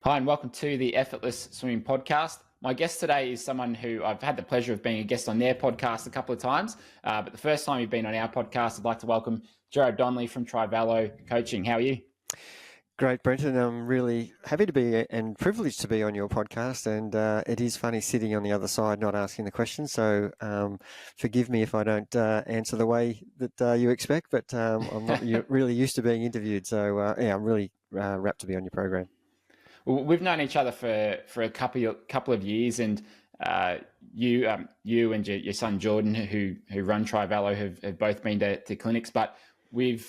Hi, and welcome to the Effortless Swimming Podcast. My guest today is someone who I've had the pleasure of being a guest on their podcast a couple of times, but the first time you've been on our podcast, I'd like to welcome Gerard Donnelly from Trivelo Coaching. How are you? Great, Brenton. I'm really happy to be and privileged to be on your podcast. And it is funny sitting on the other side, not asking the questions. So forgive me if I don't answer the way that you expect, but I'm not really used to being interviewed. So yeah, I'm really rapt to be on your program. Well, we've known each other for a couple of years, and you and your son Jordan, who run Trivelo, have both been to clinics. But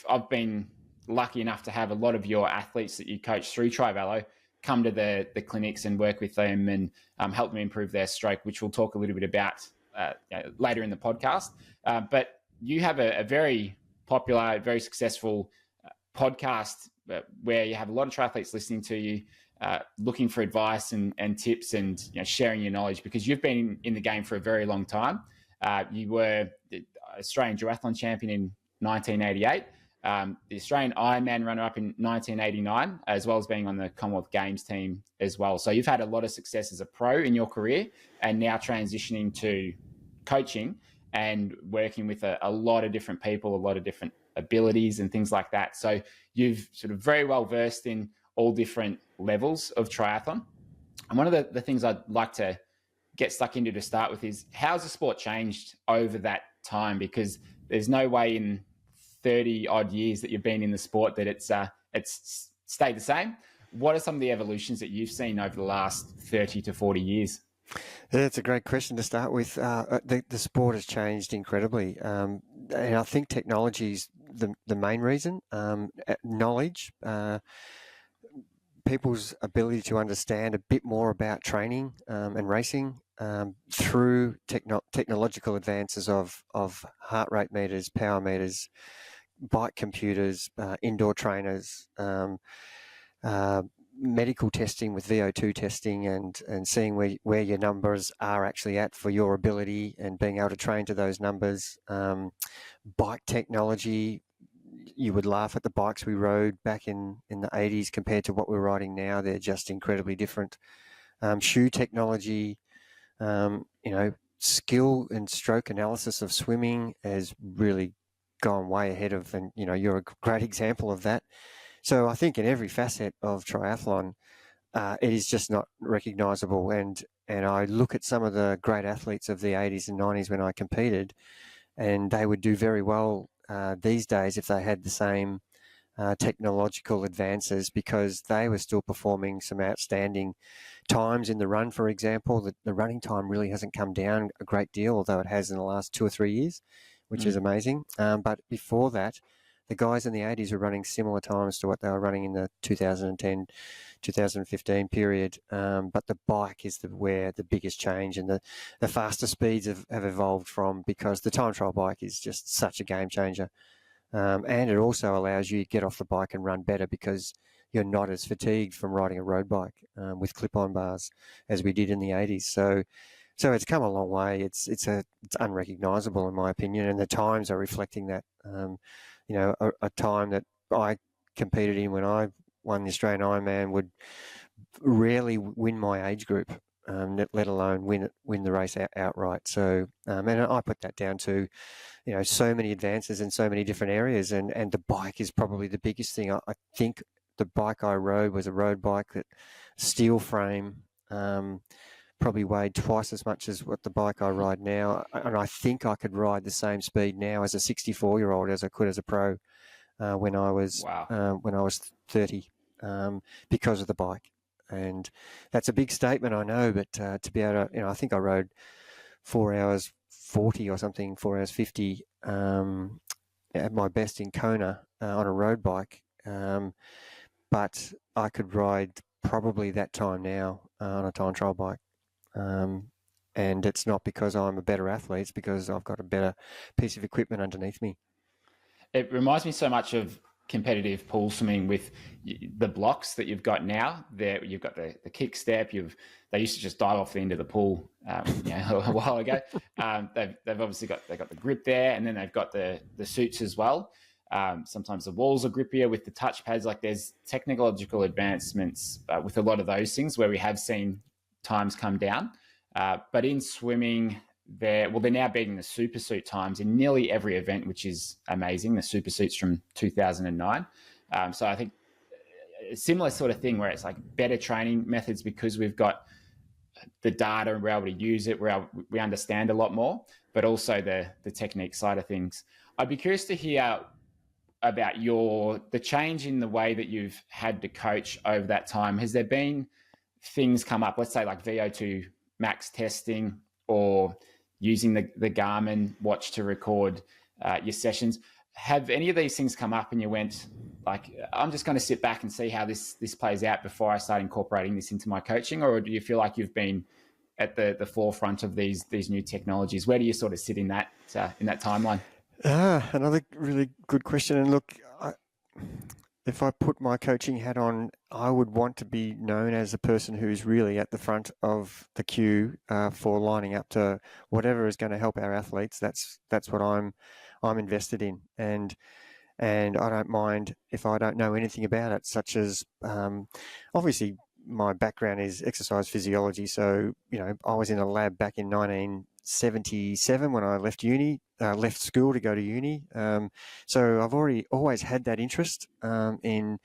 I've been lucky enough to have a lot of your athletes that you coach through Trivelo come to the clinics and work with them and help them improve their stroke, which we'll talk a little bit about later in the podcast. But you have a very popular, very successful podcast where you have a lot of triathletes listening to you, looking for advice and tips and sharing your knowledge, because you've been in the game for a very long time. You were the Australian Triathlon champion in 1988, the Australian Ironman runner-up in 1989, as well as being on the Commonwealth Games team as well. So you've had a lot of success as a pro in your career, and now transitioning to coaching and working with a lot of different people, a lot of different abilities and things like that. So you've sort of very well versed in all different levels of triathlon. And one of the things I'd like to get stuck into to start with is, how's the sport changed over that time? Because there's no way in 30 odd years that you've been in the sport that it's stayed the same. What are some of the evolutions that you've seen over the last 30 to 40 years? That's a great question to start with. The sport has changed incredibly. And I think technology is the main reason. Knowledge, people's ability to understand a bit more about training and racing through technological advances of heart rate meters, power meters, bike computers, indoor trainers, medical testing with VO2 testing and seeing where your numbers are actually at for your ability and being able to train to those numbers. Bike technology, you would laugh at the bikes we rode back in the 80s compared to what we're riding now. They're just incredibly different. Shoe technology, skill and stroke analysis of swimming has really gone way ahead of, and you're a great example of that. So I think in every facet of triathlon, it is just not recognisable. And I look at some of the great athletes of the 80s and 90s when I competed, and they would do very well these days if they had the same technological advances, because they were still performing some outstanding times in the run, for example. The running time really hasn't come down a great deal, although it has in the last 2 or 3 years, which is amazing. But before that, the guys in the 80s were running similar times to what they were running in the 2010, 2015 period. But the bike is where the biggest change, and the faster speeds have evolved from, because the time trial bike is just such a game changer. And it also allows you to get off the bike and run better, because you're not as fatigued from riding a road bike with clip-on bars as we did in the 80s. So it's come a long way. It's unrecognisable in my opinion, and the times are reflecting that. A time that I competed in when I won the Australian Ironman would rarely win my age group, let alone win the race outright. So, and I put that down to, so many advances in so many different areas, and the bike is probably the biggest thing. I think the bike I rode was a road bike, that steel frame, probably weighed twice as much as what the bike I ride now, and I think I could ride the same speed now as a 64-year-old as I could as a pro when I was 30, because of the bike. And that's a big statement, I know, but to be able to, I think I rode 4 hours 40 or something, 4 hours 50 at my best in Kona on a road bike, but I could ride probably that time now on a time trial bike. And it's not because I'm a better athlete, it's because I've got a better piece of equipment underneath me. It reminds me so much of competitive pool swimming with the blocks that you've got now. There, you've got the kick step. They used to just dive off the end of the pool a while ago. They've obviously got the grip there, and then they've got the suits as well. Sometimes the walls are grippier with the touch pads. Like there's technological advancements with a lot of those things where we have seen times come down. But in swimming, they're now beating the super suit times in nearly every event, which is amazing. The super suits from 2009. So I think a similar sort of thing where it's like better training methods because we've got the data and we're able to use it. We understand a lot more, but also the technique side of things. I'd be curious to hear about the change in the way that you've had to coach over that time. Has there been things come up, let's say like VO2 max testing or using the Garmin watch to record your sessions? Have any of these things come up and you went like, I'm just going to sit back and see how this plays out before I start incorporating this into my coaching? Or do you feel like you've been at the forefront of these new technologies? Where do you sort of sit in that timeline? Another really good question. And look, if I put my coaching hat on, I would want to be known as a person who's really at the front of the queue for lining up to whatever is going to help our athletes. That's what I'm invested in, and I don't mind if I don't know anything about it, such as obviously my background is exercise physiology. So, I was in a lab back in 1977 when I left school to go to uni. So I've always had that interest in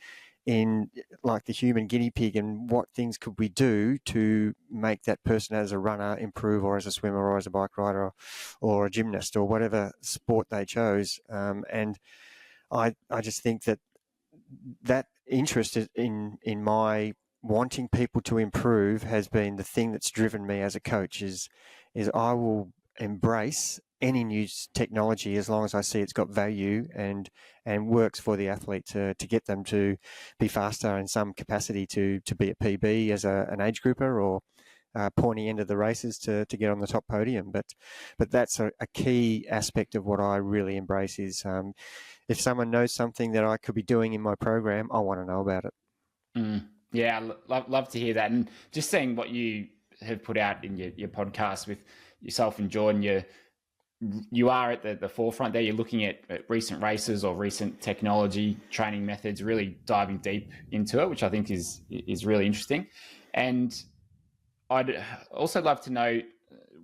like the human guinea pig and what things could we do to make that person as a runner improve, or as a swimmer, or as a bike rider, or a gymnast, or whatever sport they chose. And I just think that interest in my wanting people to improve has been the thing that's driven me as a coach. Is I will embrace any new technology as long as I see it's got value and works for the athlete to get them to be faster in some capacity, to be a PB as an age grouper, or pointy end of the races to get on the top podium. But that's a key aspect of what I really embrace is if someone knows something that I could be doing in my program, I want to know about it. Yeah, love to hear that. And just seeing what you have put out in your podcast with yourself and Jordan, you are at the forefront there. You're looking at recent races or recent technology training methods, really diving deep into it, which I think is really interesting. And I'd also love to know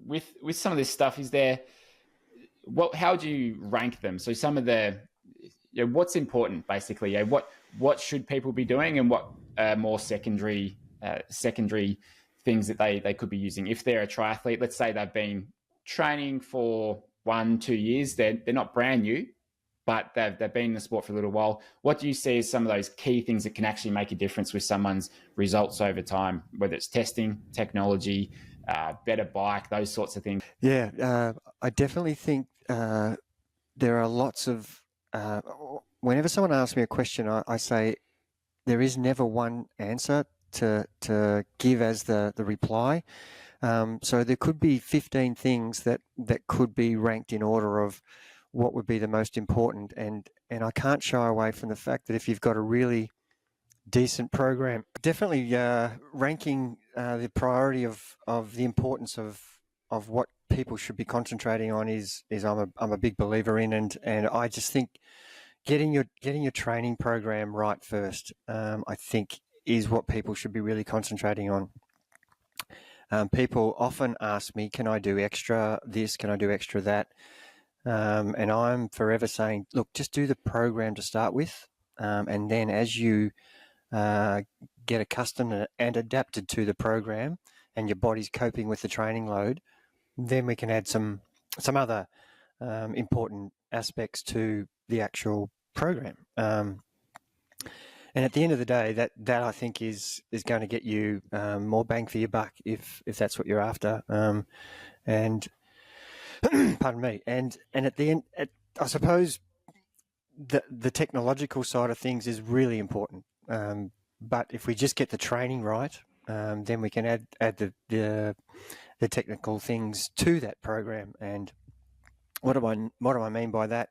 with some of this stuff, how do you rank them? So some of what's important basically, what should people be doing, and what more secondary things that they could be using. If they're a triathlete, let's say they've been training for 1-2 years, they're not brand new, but they've been in the sport for a little while. What do you see as some of those key things that can actually make a difference with someone's results over time, whether it's testing, technology, better bike, those sorts of things? Yeah, I definitely think there are lots of whenever someone asks me a question, I say there is never one answer to give as the reply. So there could be 15 things that could be ranked in order of what would be the most important. And I can't shy away from the fact that if you've got a really decent program, definitely ranking the priority of the importance of what people should be concentrating on is I'm a big believer in, and I just think getting your training program right first, I think, is what people should be really concentrating on. People often ask me, can I do extra this? Can I do extra that? And I'm forever saying, look, just do the program to start with. And then as you get accustomed and adapted to the program and your body's coping with the training load, then we can add some other important aspects to the actual program. And at the end of the day, that I think is going to get you more bang for your buck if that's what you're after. And pardon me. And at the end, I suppose the technological side of things is really important. But if we just get the training right, then we can add the technical things to that program. And what do I mean by that?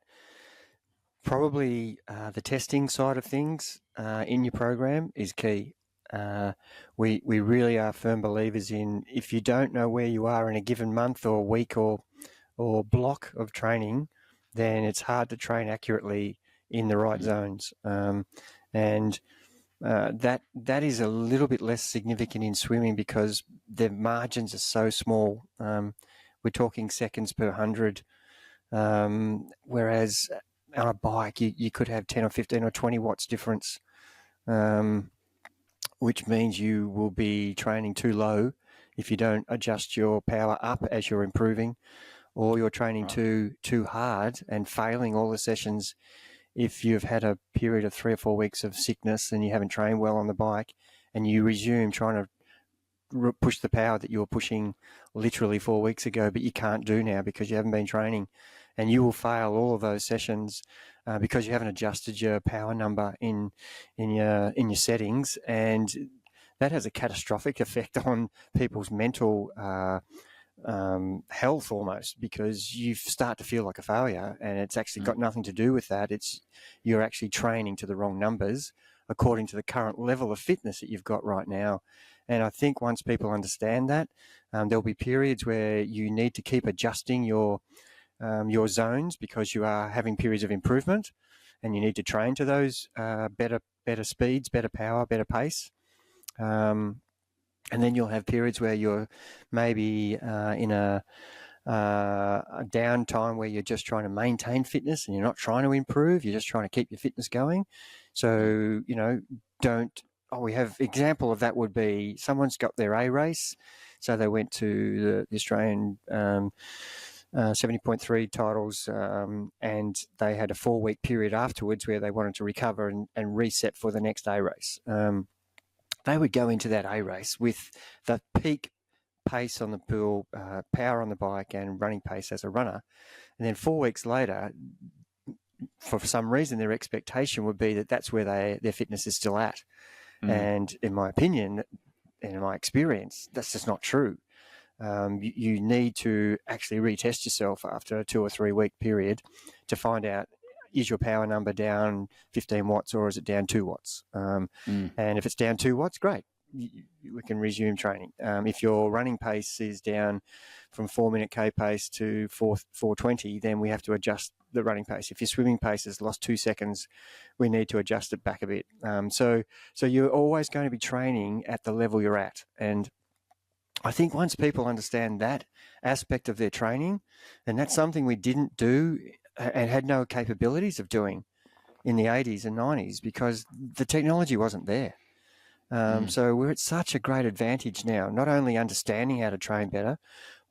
Probably the testing side of things in your program is key. We really are firm believers in, if you don't know where you are in a given month or week or block of training, then it's hard to train accurately in the right zones. And that is a little bit less significant in swimming because the margins are so small. We're talking seconds per 100, whereas on a bike you could have 10 or 15 or 20 watts difference, which means you will be training too low if you don't adjust your power up as you're improving, or you're training too hard and failing all the sessions if you've had a period of 3 or 4 weeks of sickness and you haven't trained well on the bike, and you resume trying to push the power that you were pushing literally 4 weeks ago, but you can't do now because you haven't been training, and you will fail all of those sessions because you haven't adjusted your power number in your settings, and that has a catastrophic effect on people's mental health almost, because you start to feel like a failure, and it's actually got nothing to do with that. You're actually training to the wrong numbers according to the current level of fitness that you've got right now. And I think once people understand that, there'll be periods where you need to keep adjusting your zones because you are having periods of improvement, and you need to train to those better speeds, better power, better pace. And then you'll have periods where you're maybe in a downtime where you're just trying to maintain fitness and you're not trying to improve. You're just trying to keep your fitness going. So, we have example of that would be someone's got their A race. So they went to the Australian 70.3 titles, and they had a 4-week period afterwards where they wanted to recover and reset for the next A race. They would go into that A race with the peak pace on the pool, power on the bike, and running pace as a runner. And then 4 weeks later, for some reason, their expectation would be that that's where their fitness is still at. And in my opinion, and in my experience, that's just not true. You need to actually retest yourself after a 2 or 3 week period to find out, is your power number down 15 watts or is it down 2 watts? And if it's down 2 watts, great. We can resume training. If your running pace is down from 4-minute K pace to 4:20, then we have to adjust the running pace. If your swimming pace has lost 2 seconds, we need to adjust it back a bit. So you're always going to be training at the level you're at. And I think once people understand that aspect of their training, and that's something we didn't do and had no capabilities of doing in the 80s and 90s because the technology wasn't there. So we're at such a great advantage now, not only understanding how to train better,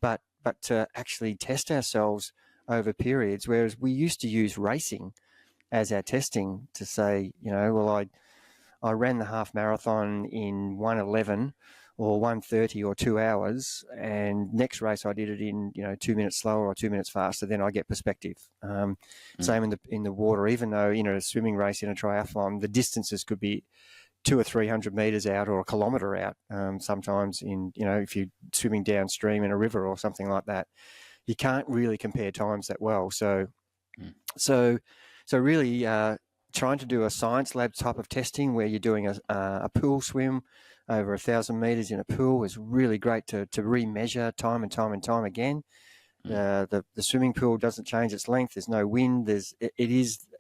but to actually test ourselves over periods, whereas we used to use racing as our testing to say, I ran the half marathon in 1:11 or 1:30 or 2 hours, and next race I did it in 2 minutes slower or 2 minutes faster. Then I get perspective. Same in the water. Even though a swimming race in a triathlon, the distances could be 200 or 300 meters out or a kilometer out. Sometimes if you're swimming downstream in a river or something like that, you can't really compare times that well. So really trying to do a science lab type of testing where you're doing a pool swim over 1,000 meters in a pool is really great to remeasure time and time and time again. The swimming pool doesn't change its length. There's no wind.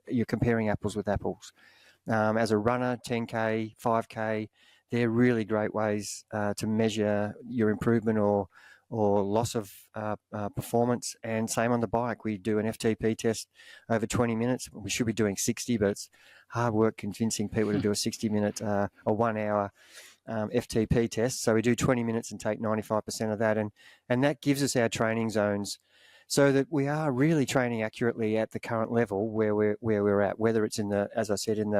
You're comparing apples with apples. As a runner, 10K, 5K, they're really great ways to measure your improvement or loss of performance. And same on the bike. We do an FTP test over 20 minutes. We should be doing 60, but it's hard work convincing people to do a 60-minute or 1 hour FTP test. So we do 20 minutes and take 95% of that. And that gives us our training zones so that we are really training accurately at the current level where we're at, whether it's in as I said, in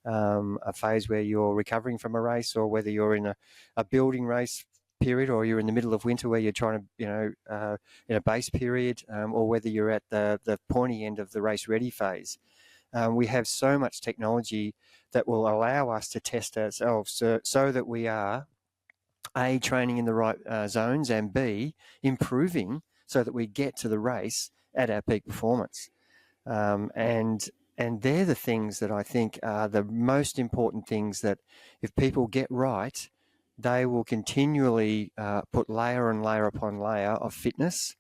a phase where you're recovering from a race, or whether you're in a building race period, or you're in the middle of winter where you're trying to, in a base period, or whether you're at the pointy end of the race ready phase. We have so much technology that will allow us to test ourselves so that we are, A, training in the right zones, and B, improving so that we get to the race at our peak performance. And they're the things that I think are the most important things that if people get right, they will continually put layer and layer upon layer of fitness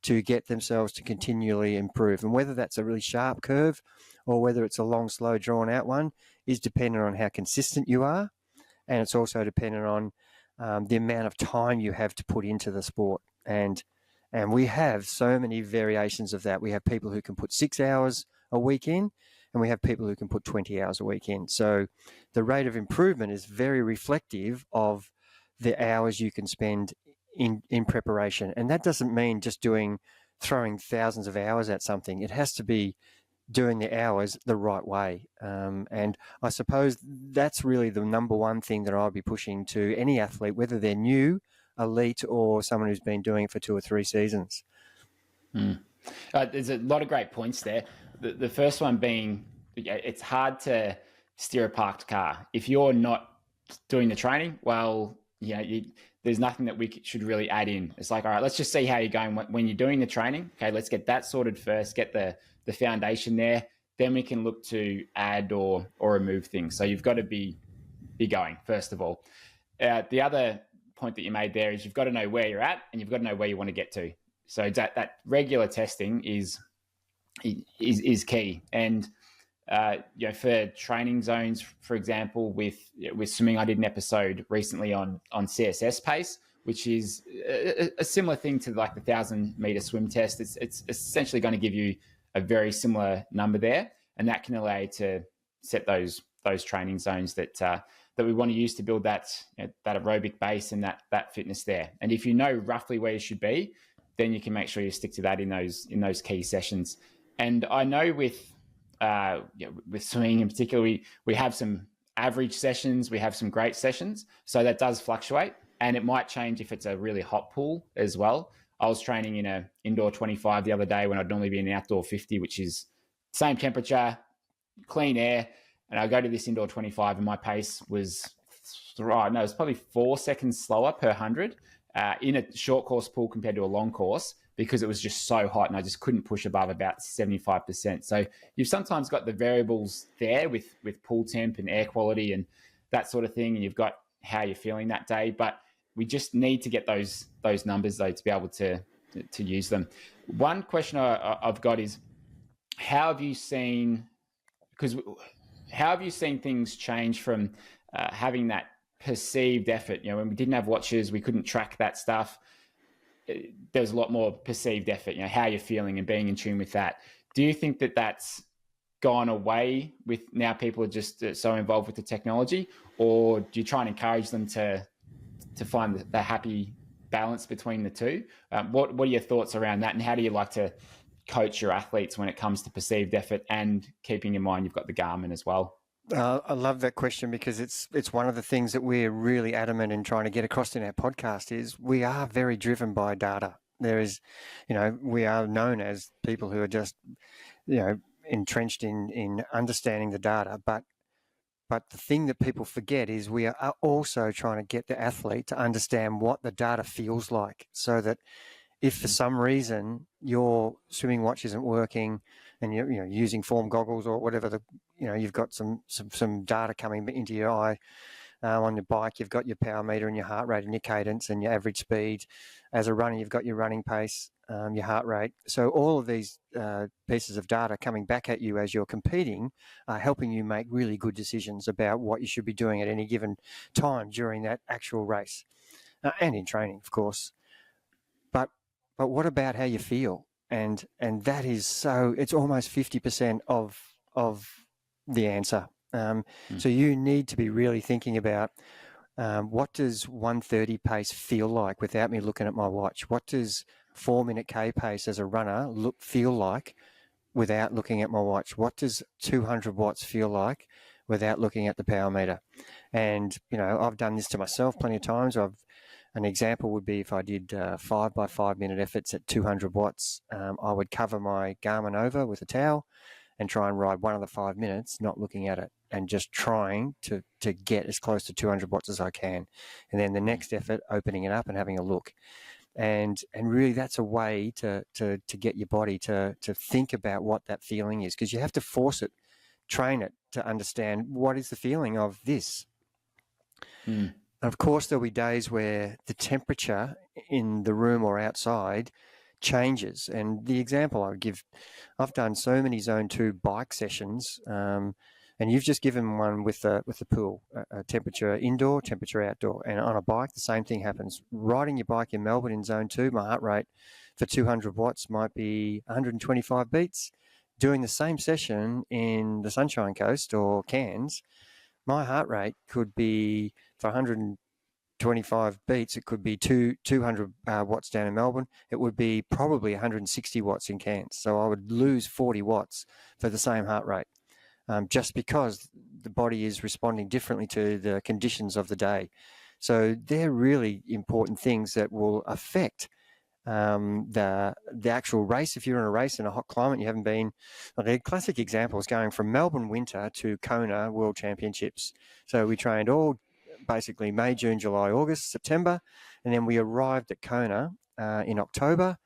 to get themselves to continually improve. And whether that's a really sharp curve or whether it's a long, slow, drawn out one is dependent on how consistent you are. And it's also dependent on the amount of time you have to put into the sport. And we have so many variations of that. We have people who can put 6 hours a week in, and we have people who can put 20 hours a week in. So the rate of improvement is very reflective of the hours you can spend in preparation. And that doesn't mean just throwing thousands of hours at something. It has to be doing the hours the right way. And I suppose that's really the number one thing that I'll be pushing to any athlete, whether they're new, elite, or someone who's been doing it for 2 or 3 seasons. There's a lot of great points there. The first one being, it's hard to steer a parked car. If you're not doing the training, well, there's nothing that we should really add in. It's like, all right, let's just see how you're going when you're doing the training. Okay, let's get that sorted first, get the foundation there. Then we can look to add or remove things. So you've got to be going, first of all. The other point that you made there is you've got to know where you're at and you've got to know where you want to get to. So that regular testing is key. And for training zones, for example, with swimming, I did an episode recently on CSS pace, which is a similar thing to like the 1,000-meter swim test. It's essentially going to give you a very similar number there, and that can allow you to set those training zones that we want to use to build that aerobic base and that fitness there. And if you know roughly where you should be, then you can make sure you stick to that in those key sessions. And I know with swimming in particular, we have some average sessions, we have some great sessions, so that does fluctuate, and it might change if it's a really hot pool as well. I was training in an indoor 25 the other day when I'd normally be in an outdoor 50, which is same temperature, clean air, and I go to this indoor 25 and my pace was it's probably 4 seconds slower per 100 in a short course pool compared to a long course, because it was just so hot and I just couldn't push above about 75%. So you've sometimes got the variables there with pool temp and air quality and that sort of thing, and you've got how you're feeling that day. But we just need to get those numbers though to be able to use them. One question I've got is, how have you seen things change from having that perceived effort? When we didn't have watches, we couldn't track that stuff. There's a lot more perceived effort, how you're feeling and being in tune with that. Do you think that that's gone away with now people are just so involved with the technology, or do you try and encourage them to find the happy balance between the two? What are your thoughts around that, and how do you like to coach your athletes when it comes to perceived effort and keeping in mind you've got the Garmin as well? I love that question, because it's one of the things that we're really adamant in trying to get across in our podcast is we are very driven by data. There is, we are known as people who are just, entrenched in understanding the data. But the thing that people forget is we are also trying to get the athlete to understand what the data feels like, so that if for some reason your swimming watch isn't working and you're using form goggles or whatever, you've got some data coming into your eye. On your bike, you've got your power meter and your heart rate and your cadence and your average speed. As a runner, you've got your running pace, your heart rate. So all of these pieces of data coming back at you as you're competing are helping you make really good decisions about what you should be doing at any given time during that actual race, and in training, of course. But what about how you feel? And that is it's almost 50% of the answer. So you need to be really thinking about what does 1:30 pace feel like without me looking at my watch? What does 4-minute K pace as a runner feel like without looking at my watch? What does 200 watts feel like without looking at the power meter? And, I've done this to myself plenty of times. An example would be if I did 5 by 5 minute efforts at 200 watts, I would cover my Garmin over with a towel and try and ride one of the 5 minutes, not looking at it, and just trying to get as close to 200 watts as I can. And then the next effort, opening it up and having a look. And really that's a way to get your body to think about what that feeling is, because you have to force it, train it to understand what is the feeling of this. Of course, there'll be days where the temperature in the room or outside changes. And the example I would give, I've done so many Zone 2 bike sessions, and you've just given one with the pool, temperature indoor, temperature outdoor. And on a bike, the same thing happens. Riding your bike in Melbourne in Zone 2, my heart rate for 200 watts might be 125 beats. Doing the same session in the Sunshine Coast or Cairns, my heart rate could be, for 125 beats, it could be 200 watts down in Melbourne. It would be probably 160 watts in Cairns. So I would lose 40 watts for the same heart rate, just because the body is responding differently to the conditions of the day. So they're really important things that will affect the actual race. If you're in a race in a hot climate, you haven't been. A classic example is going from Melbourne winter to Kona World Championships. So we trained all basically May, June, July, August, September, and then we arrived at Kona in October,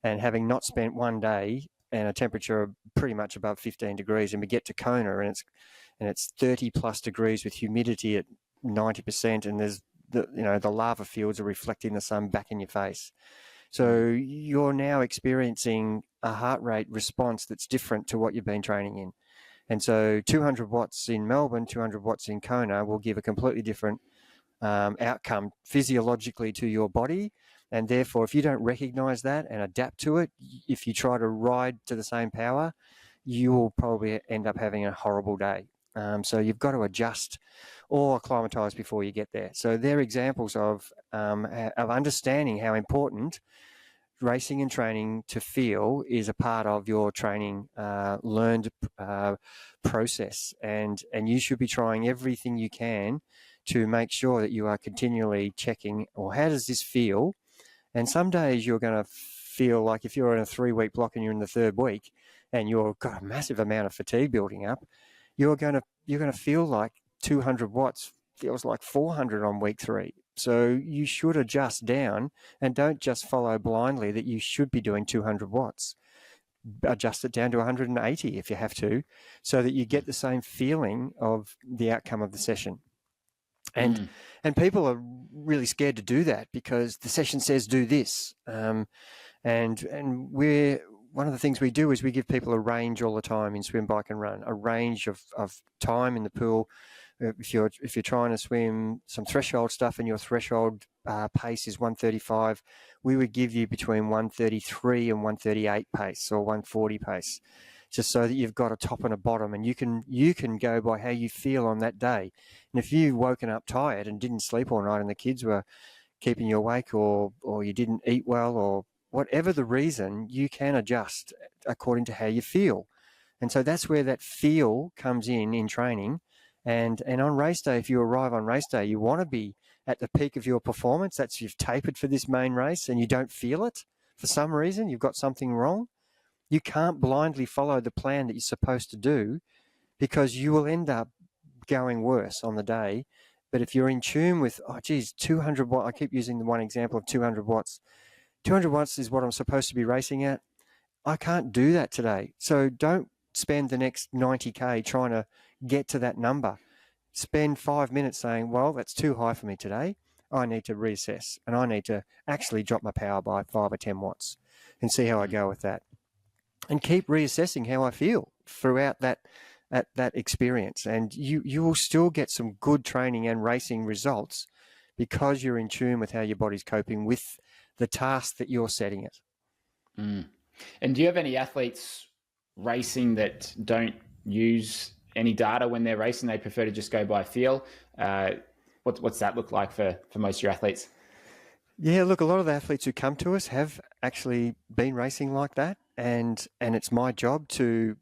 and having not spent one day and a temperature pretty much above 15 degrees, and we get to Kona and it's 30 plus degrees with humidity at 90%, and there's the lava fields are reflecting the sun back in your face. So you're now experiencing a heart rate response that's different to what you've been training in. And so 200 watts in Melbourne, 200 watts in Kona will give a completely different outcome physiologically to your body. And therefore, if you don't recognize that and adapt to it, if you try to ride to the same power, you will probably end up having a horrible day. So you've got to adjust or acclimatize before you get there. So they're examples of understanding how important racing and training to feel is a part of your training learned process, and you should be trying everything you can to make sure that you are continually checking, or how does this feel? And some days you're going to feel like, if you're in a 3-week block and you're in the 3rd week and you've got a massive amount of fatigue building up, you're going to feel like 200 watts feels like 400 on week 3. So you should adjust down, and don't just follow blindly that you should be doing 200 watts. Adjust it down to 180 if you have to, so that you get the same feeling of the outcome of the session. And people are really scared to do that because the session says do this. And one of the things we do is we give people a range all the time in swim, bike and run, a range of time in the pool. If you're trying to swim some threshold stuff and your threshold pace is 135, we would give you between 133 and 138 pace, or 140 pace, just so that you've got a top and a bottom, and you can go by how you feel on that day. And if you've woken up tired and didn't sleep all night, and the kids were keeping you awake, or you didn't eat well, or whatever the reason, you can adjust according to how you feel. And so that's where that feel comes in training. And on race day, if you arrive on race day, you want to be at the peak of your performance. That's, you've tapered for this main race and you don't feel it for some reason, you've got something wrong. You can't blindly follow the plan that you're supposed to do, because you will end up going worse on the day. But if you're in tune with, 200 watts, I keep using the one example of 200 watts. 200 watts is what I'm supposed to be racing at. I can't do that today. So don't spend the next 90K trying to get to that number. Spend 5 minutes saying, well, that's too high for me today. I need to reassess, and I need to actually drop my power by 5 or 10 watts and see how I go with that. And keep reassessing how I feel throughout that experience. And you will still get some good training and racing results, because you're in tune with how your body's coping with the task that you're setting it. And do you have any athletes racing that don't use any data when they're racing? They prefer to just go by feel. What's that look like for most of your athletes? Yeah, look, a lot of the athletes who come to us have actually been racing like that, and it's my job to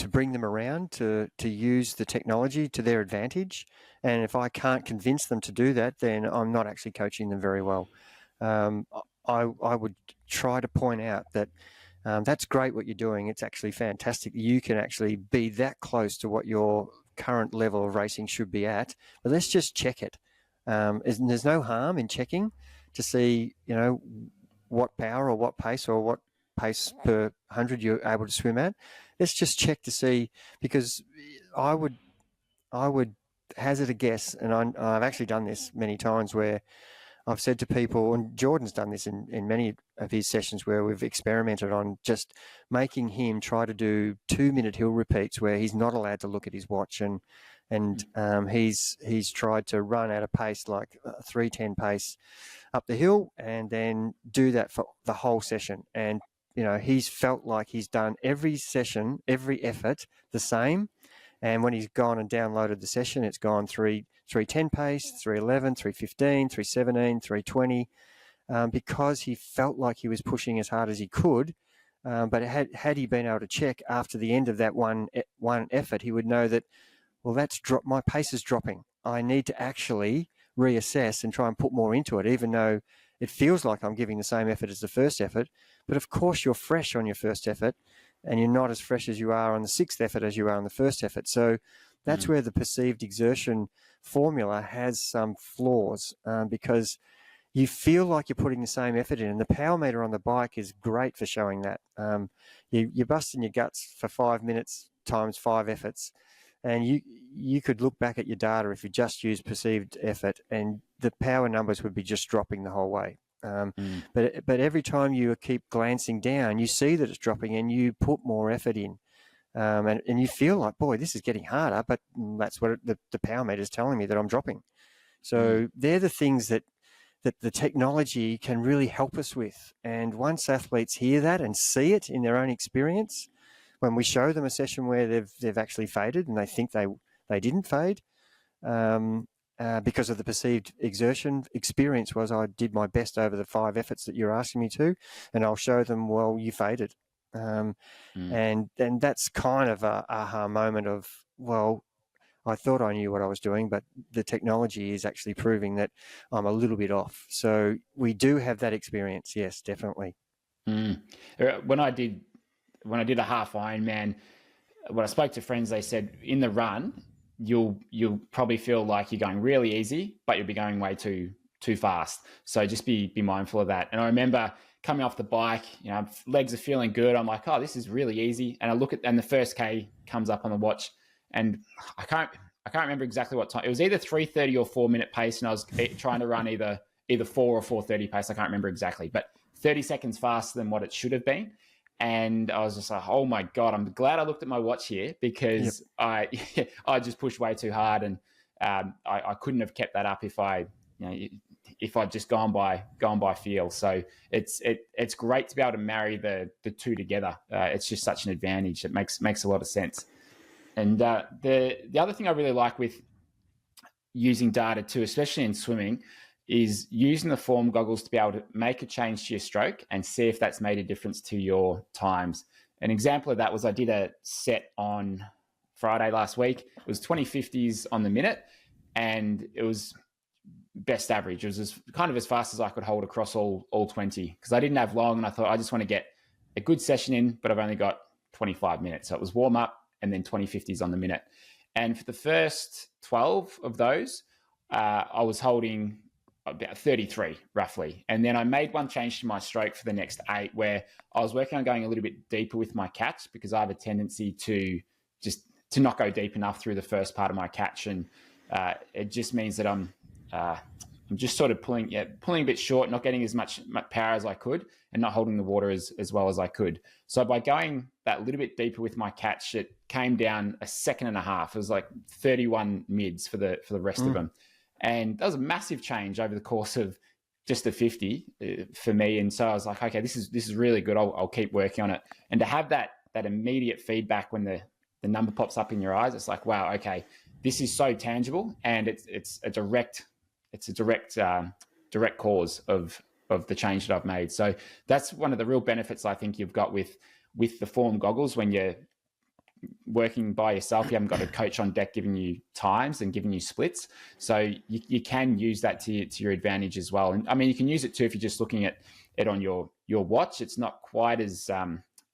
bring them around to use the technology to their advantage. And if I can't convince them to do that, then I'm not actually coaching them very well. I would try to point out that that's great what you're doing. It's actually fantastic. You can actually be that close to what your current level of racing should be at, but let's just check it. There's no harm in checking to see, what power or what pace per 100 you're able to swim at. Let's just check to see, because I would hazard a guess, and I've actually done this many times, where I've said to people, and Jordan's done this in many of his sessions where we've experimented on just making him try to do 2-minute hill repeats where he's not allowed to look at his watch, and he's tried to run at a pace like 3:10 pace up the hill and then do that for the whole session. And he's felt like he's done every session, every effort the same. And when he's gone and downloaded the session, it's gone 3:10 pace, 3:11, 3:15, 3:17, 3:20, because he felt like he was pushing as hard as he could. But had he been able to check after the end of that one effort, he would know that, well, my pace is dropping. I need to actually reassess and try and put more into it, even though it feels like I'm giving the same effort as the first effort. But of course, you're fresh on your first effort, and you're not as fresh as you are on the sixth effort as you are on the first effort. So that's where the perceived exertion formula has some flaws, because you feel like you're putting the same effort in. And the power meter on the bike is great for showing that. You're busting your guts for 5 minutes times 5 efforts. And you could look back at your data if you just used perceived effort, and the power numbers would be just dropping the whole way. But every time you keep glancing down, you see that it's dropping, and you put more effort in, and you feel like, boy, this is getting harder. But that's what the power meter is telling me, that I'm dropping. So they're the things that the technology can really help us with. And once athletes hear that and see it in their own experience, when we show them a session where they've actually faded and they think they didn't fade, because of the perceived exertion experience was, I did my best over the 5 efforts that you're asking me to, and I'll show them, well, you faded. And that's kind of a aha moment of, well, I thought I knew what I was doing, but the technology is actually proving that I'm a little bit off. So we do have that experience. Yes, definitely. When I did a half Ironman, when I spoke to friends, they said in the run, you'll probably feel like you're going really easy, but you'll be going way too fast. So just be mindful of that. And I remember coming off the bike, legs are feeling good. I'm like, oh, this is really easy. And I look and the first K comes up on the watch, and I can't remember exactly what time. It was either 3:30 or 4-minute pace, and I was trying to run either 4 or 4:30 pace. I can't remember exactly, but 30 seconds faster than what it should have been. And I was just like, oh my God, I'm glad I looked at my watch here, because I just pushed way too hard, and I couldn't have kept that up if I'd just gone by feel. So it's great to be able to marry the two together. It's just such an advantage. It makes a lot of sense. And the other thing I really like with using data too, especially in swimming, is using the form goggles to be able to make a change to your stroke and see if that's made a difference to your times. An example of that was I did a set on Friday last week. It was 2050s on the minute, and it was best average. It was kind of as fast as I could hold across all 20, because I didn't have long, and I thought I just want to get a good session in, but I've only got 25 minutes. So it was warm up and then 2050s on the minute. And for the first 12 of those, I was holding about 33 roughly. And then I made one change to my stroke for the next 8, where I was working on going a little bit deeper with my catch, because I have a tendency to not go deep enough through the first part of my catch. And it just means that I'm just sort of pulling a bit short, not getting as much power as I could, and not holding the water as well as I could. So by going that little bit deeper with my catch, it came down a second and a half. It was like 31 mids for the rest of them. And that was a massive change over the course of just a 50 for me. And so I was like, okay, this is really good. I'll keep working on it. And to have that immediate feedback when the number pops up in your eyes, it's like, wow, okay, this is so tangible, and it's a direct cause of the change that I've made. So that's one of the real benefits I think you've got with the form goggles. When you're working by yourself, you haven't got a coach on deck giving you times and giving you splits. So you can use that to your advantage as well. And I mean, you can use it too if you're just looking at it on your watch. It's not quite as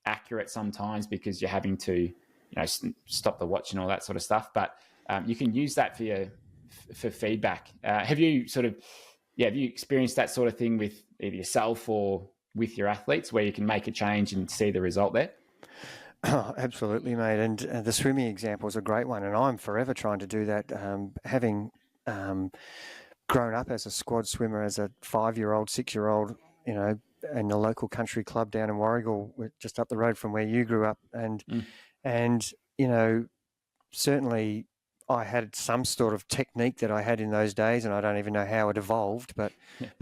accurate sometimes, because you're having to stop the watch and all that sort of stuff. But you can use that for feedback. Have you experienced that sort of thing with either yourself or with your athletes, where you can make a change and see the result there? Oh, absolutely, mate. And the swimming example is a great one. And I'm forever trying to do that. Having grown up as a squad swimmer, as a 5-year-old, 6-year-old, you know, in the local country club down in Warragul, just up the road from where you grew up. And you know, certainly I had some sort of technique that I had in those days, and I don't even know how it evolved. But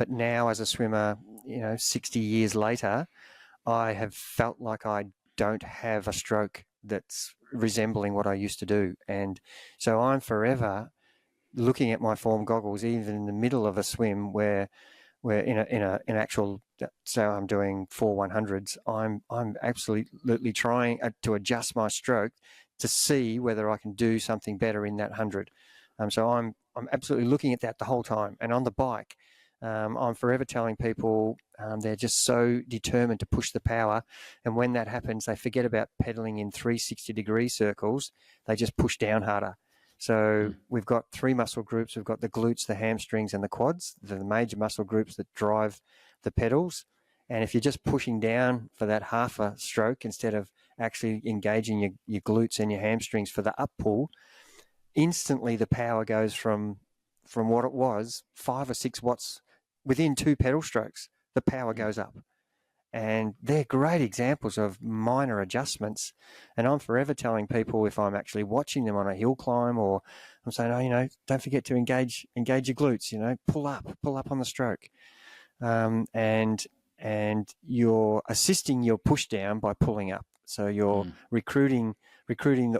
now, as a swimmer, you know, 60 years later, I have felt like I don't have a stroke that's resembling what I used to do. And so I'm forever looking at my form goggles, even in the middle of a swim where in an actual, so I'm doing 4 100s, I'm absolutely trying to adjust my stroke to see whether I can do something better in that 100. So I'm absolutely looking at that the whole time. And on the bike, I'm forever telling people they're just so determined to push the power. And when that happens, they forget about pedaling in 360-degree circles. They just push down harder. So we've got 3 muscle groups. We've got the glutes, the hamstrings, and the quads. They're the major muscle groups that drive the pedals. And if you're just pushing down for that half a stroke instead of actually engaging your glutes and your hamstrings for the up pull, instantly the power goes from what it was, 5 or 6 watts within 2 pedal strokes. The power goes up. And they're great examples of minor adjustments. And I'm forever telling people, if I'm actually watching them on a hill climb, or I'm saying, oh, you know, don't forget to engage your glutes, you know, pull up on the stroke. And you're assisting your push down by pulling up. So you're recruiting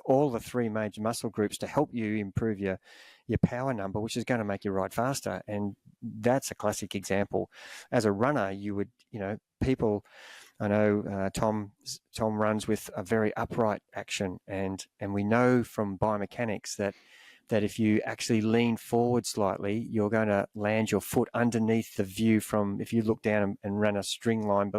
all the 3 major muscle groups to help you improve your power number, which is going to make you ride faster. And that's a classic example. As a runner, you would, you know, people, I know Tom runs with a very upright action, and we know from biomechanics that if you actually lean forward slightly, you're going to land your foot underneath the view from, if you look down and run a string line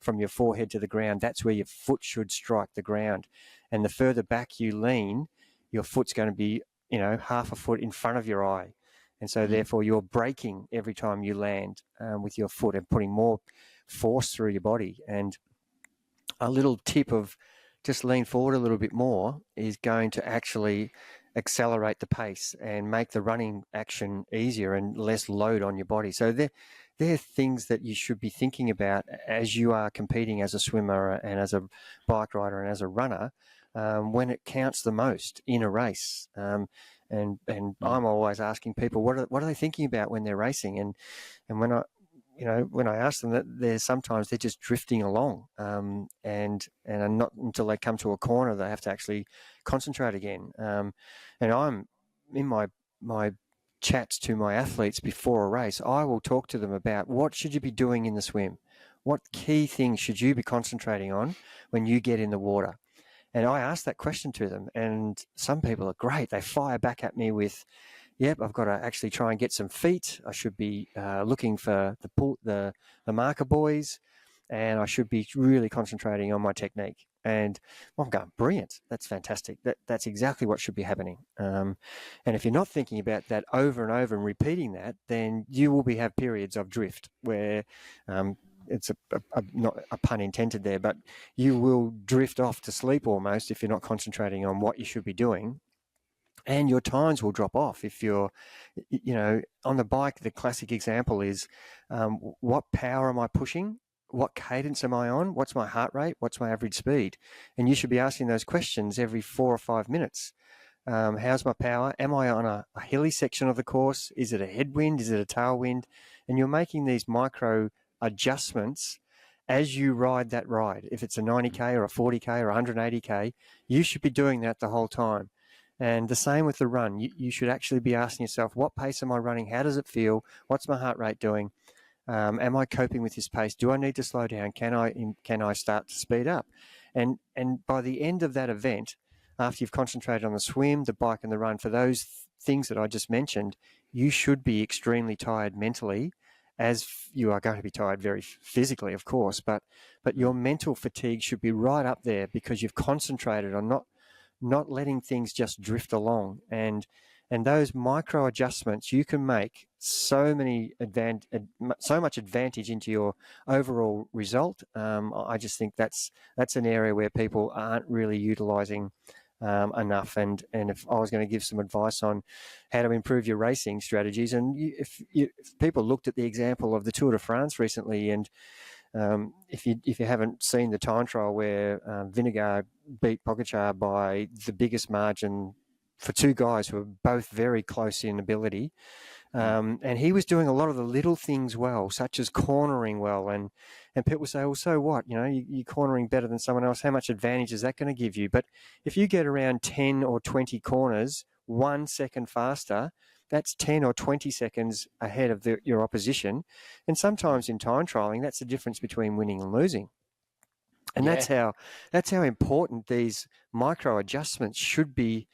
from your forehead to the ground, that's where your foot should strike the ground. And the further back you lean, your foot's going to be, you know, half a foot in front of your eye. And so therefore you're braking every time you land with your foot and putting more force through your body. And a little tip of just lean forward a little bit more is going to actually accelerate the pace and make the running action easier and less load on your body. So they're things that you should be thinking about as you are competing as a swimmer and as a bike rider and as a runner, when it counts the most in a race. And I'm always asking people, what are they thinking about when they're racing? And when I ask them that, they're just drifting along, and not until they come to a corner they have to actually concentrate again. And I'm in my chats to my athletes before a race, I will talk to them about what should you be doing in the swim, what key things should you be concentrating on when you get in the water. And I ask that question to them, and some people are great. They fire back at me with, yep, I've got to actually try and get some feet. I should be looking for the marker buoys, and I should be really concentrating on my technique. And I'm going, brilliant. That's fantastic. That's exactly what should be happening. And if you're not thinking about that over and over and repeating that, then you will have periods of drift where it's not a pun intended there, but you will drift off to sleep almost if you're not concentrating on what you should be doing. And your times will drop off if you're, on the bike. The classic example is, what power am I pushing? What cadence am I on? What's my heart rate? What's my average speed? And you should be asking those questions every 4 or 5 minutes. How's my power? Am I on a hilly section of the course? Is it a headwind? Is it a tailwind? And you're making these micro adjustments as you ride that ride. If it's a 90K or a 40K or 180K, you should be doing that the whole time. And the same with the run. You should actually be asking yourself, what pace am I running? How does it feel? What's my heart rate doing? Am I coping with this pace? Do I need to slow down? Can I start to speed up? And by the end of that event, after you've concentrated on the swim, the bike, and the run, for those things that I just mentioned, you should be extremely tired mentally, as you are going to be tired very physically, of course, but your mental fatigue should be right up there, because you've concentrated on not letting things just drift along. And those micro adjustments, you can make so much advantage into your overall result. I just think that's an area where people aren't really utilizing enough. And if I was going to give some advice on how to improve your racing strategies, and if people looked at the example of the Tour de France recently, and if you haven't seen the time trial where Vingegaard beat Pogačar by the biggest margin for two guys who are both very close in ability, and he was doing a lot of the little things well, such as cornering well, and people say, well, so what? You know, you're cornering better than someone else. How much advantage is that going to give you? But if you get around 10 or 20 corners 1 second faster, that's 10 or 20 seconds ahead of your opposition. And sometimes in time trialing, that's the difference between winning and losing. And that's how important these micro adjustments should be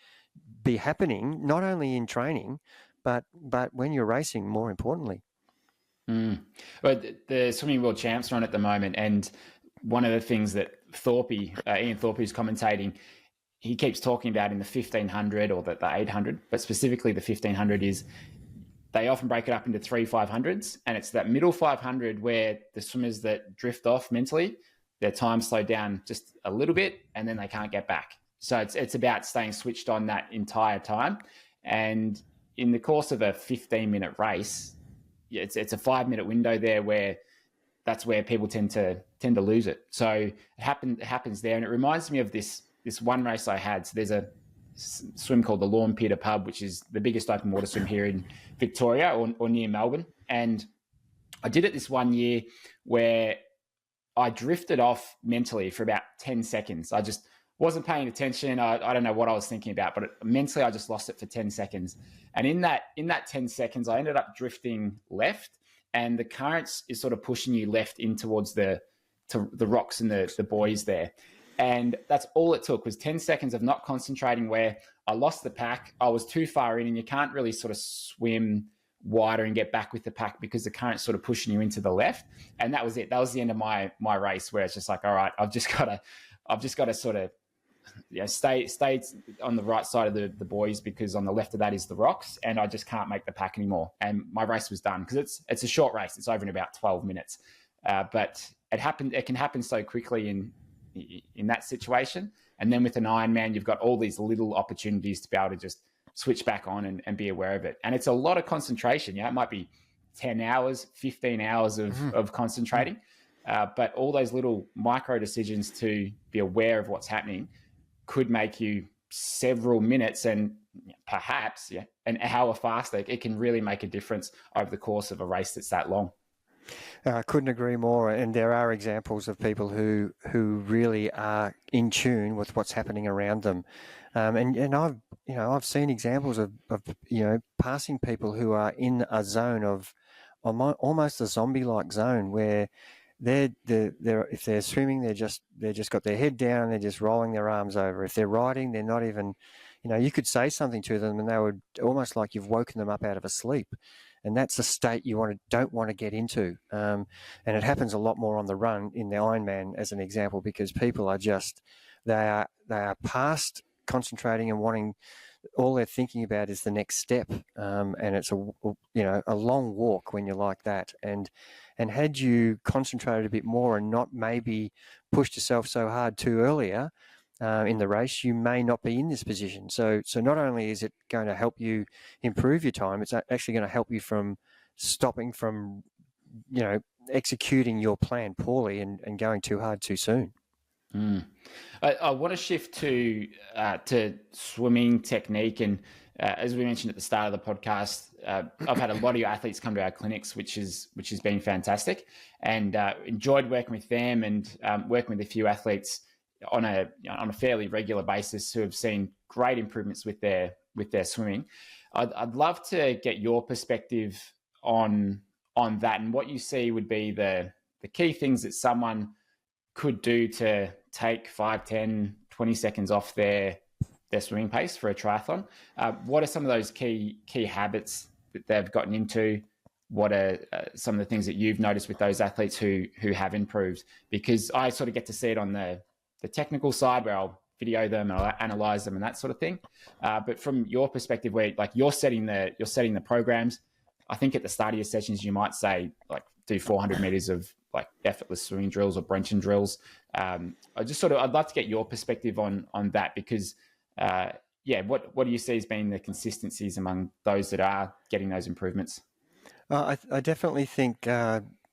happening, not only in training, but when you're racing, more importantly. But the Swimming World Champs are on at the moment, and one of the things that Ian Thorpe, who's commentating, he keeps talking about in the 1500 or the 800, but specifically the 1500 is they often break it up into 3 500s, and it's that middle 500 where the swimmers that drift off mentally, their time slowed down just a little bit, and then they can't get back. So it's about staying switched on that entire time. And in the course of a 15-minute race, it's a 5-minute window there where that's where people tend to lose it. So it happens there, and it reminds me of this one race I had. So there's a swim called the Lawn Peter Pub, which is the biggest open water swim here in Victoria or near Melbourne. And I did it this one year where I drifted off mentally for about 10 seconds. I just wasn't paying attention. I don't know what I was thinking about, but mentally I just lost it for 10 seconds. And in that 10 seconds, I ended up drifting left, and the currents is sort of pushing you left in towards the rocks and the buoys there. And that's all it took was 10 seconds of not concentrating, where I lost the pack. I was too far in, and you can't really sort of swim wider and get back with the pack because the current's sort of pushing you into the left. And that was it. That was the end of my race, where it's just like, all right, I've just got to sort of stay on the right side of the buoys, because on the left of that is the rocks, and I just can't make the pack anymore. And my race was done, because it's a short race. It's over in about 12 minutes. But it can happen so quickly in that situation. And then with an Ironman, you've got all these little opportunities to be able to just switch back on and be aware of it. And it's a lot of concentration. It might be 10 hours, 15 hours of concentrating. But all those little micro decisions to be aware of what's happening could make you several minutes and perhaps an hour faster. It can really make a difference over the course of a race that's that long. I couldn't agree more. And there are examples of people who really are in tune with what's happening around them. And I've seen examples of passing people who are in a zone of almost a zombie-like zone, where they're if they're swimming, they're just got their head down, they're just rolling their arms over. If they're riding, they're not even, you could say something to them and they would almost like you've woken them up out of a sleep. And that's a state you don't want to get into. And it happens a lot more on the run in the Ironman, as an example, because people are just, they are past concentrating and wanting, all they're thinking about is the next step. And it's a long walk when you're like that. And had you concentrated a bit more and not maybe pushed yourself so hard too earlier in the race, you may not be in this position. So not only is it going to help you improve your time, it's actually going to help you from stopping from, executing your plan poorly and going too hard too soon. I want to shift to swimming technique, and as we mentioned at the start of the podcast, I've had a lot of your athletes come to our clinics, which has been fantastic, and enjoyed working with them and working with a few athletes on a fairly regular basis who have seen great improvements with their swimming. I'd love to get your perspective on that, and what you see would be the key things that someone could do to take 5, 10, 20 seconds off their swimming pace for a triathlon. What are some of those key habits that they've gotten into? What are some of the things that you've noticed with those athletes who have improved? Because I sort of get to see it on the technical side, where I'll video them and I'll analyze them and that sort of thing. But from your perspective, where like you're setting the programs, I think at the start of your sessions, you might say like do 400 meters of like effortless swimming drills or Brenton drills. I'd love to get your perspective on that, because Yeah, what do you see as being the consistencies among those that are getting those improvements? I definitely think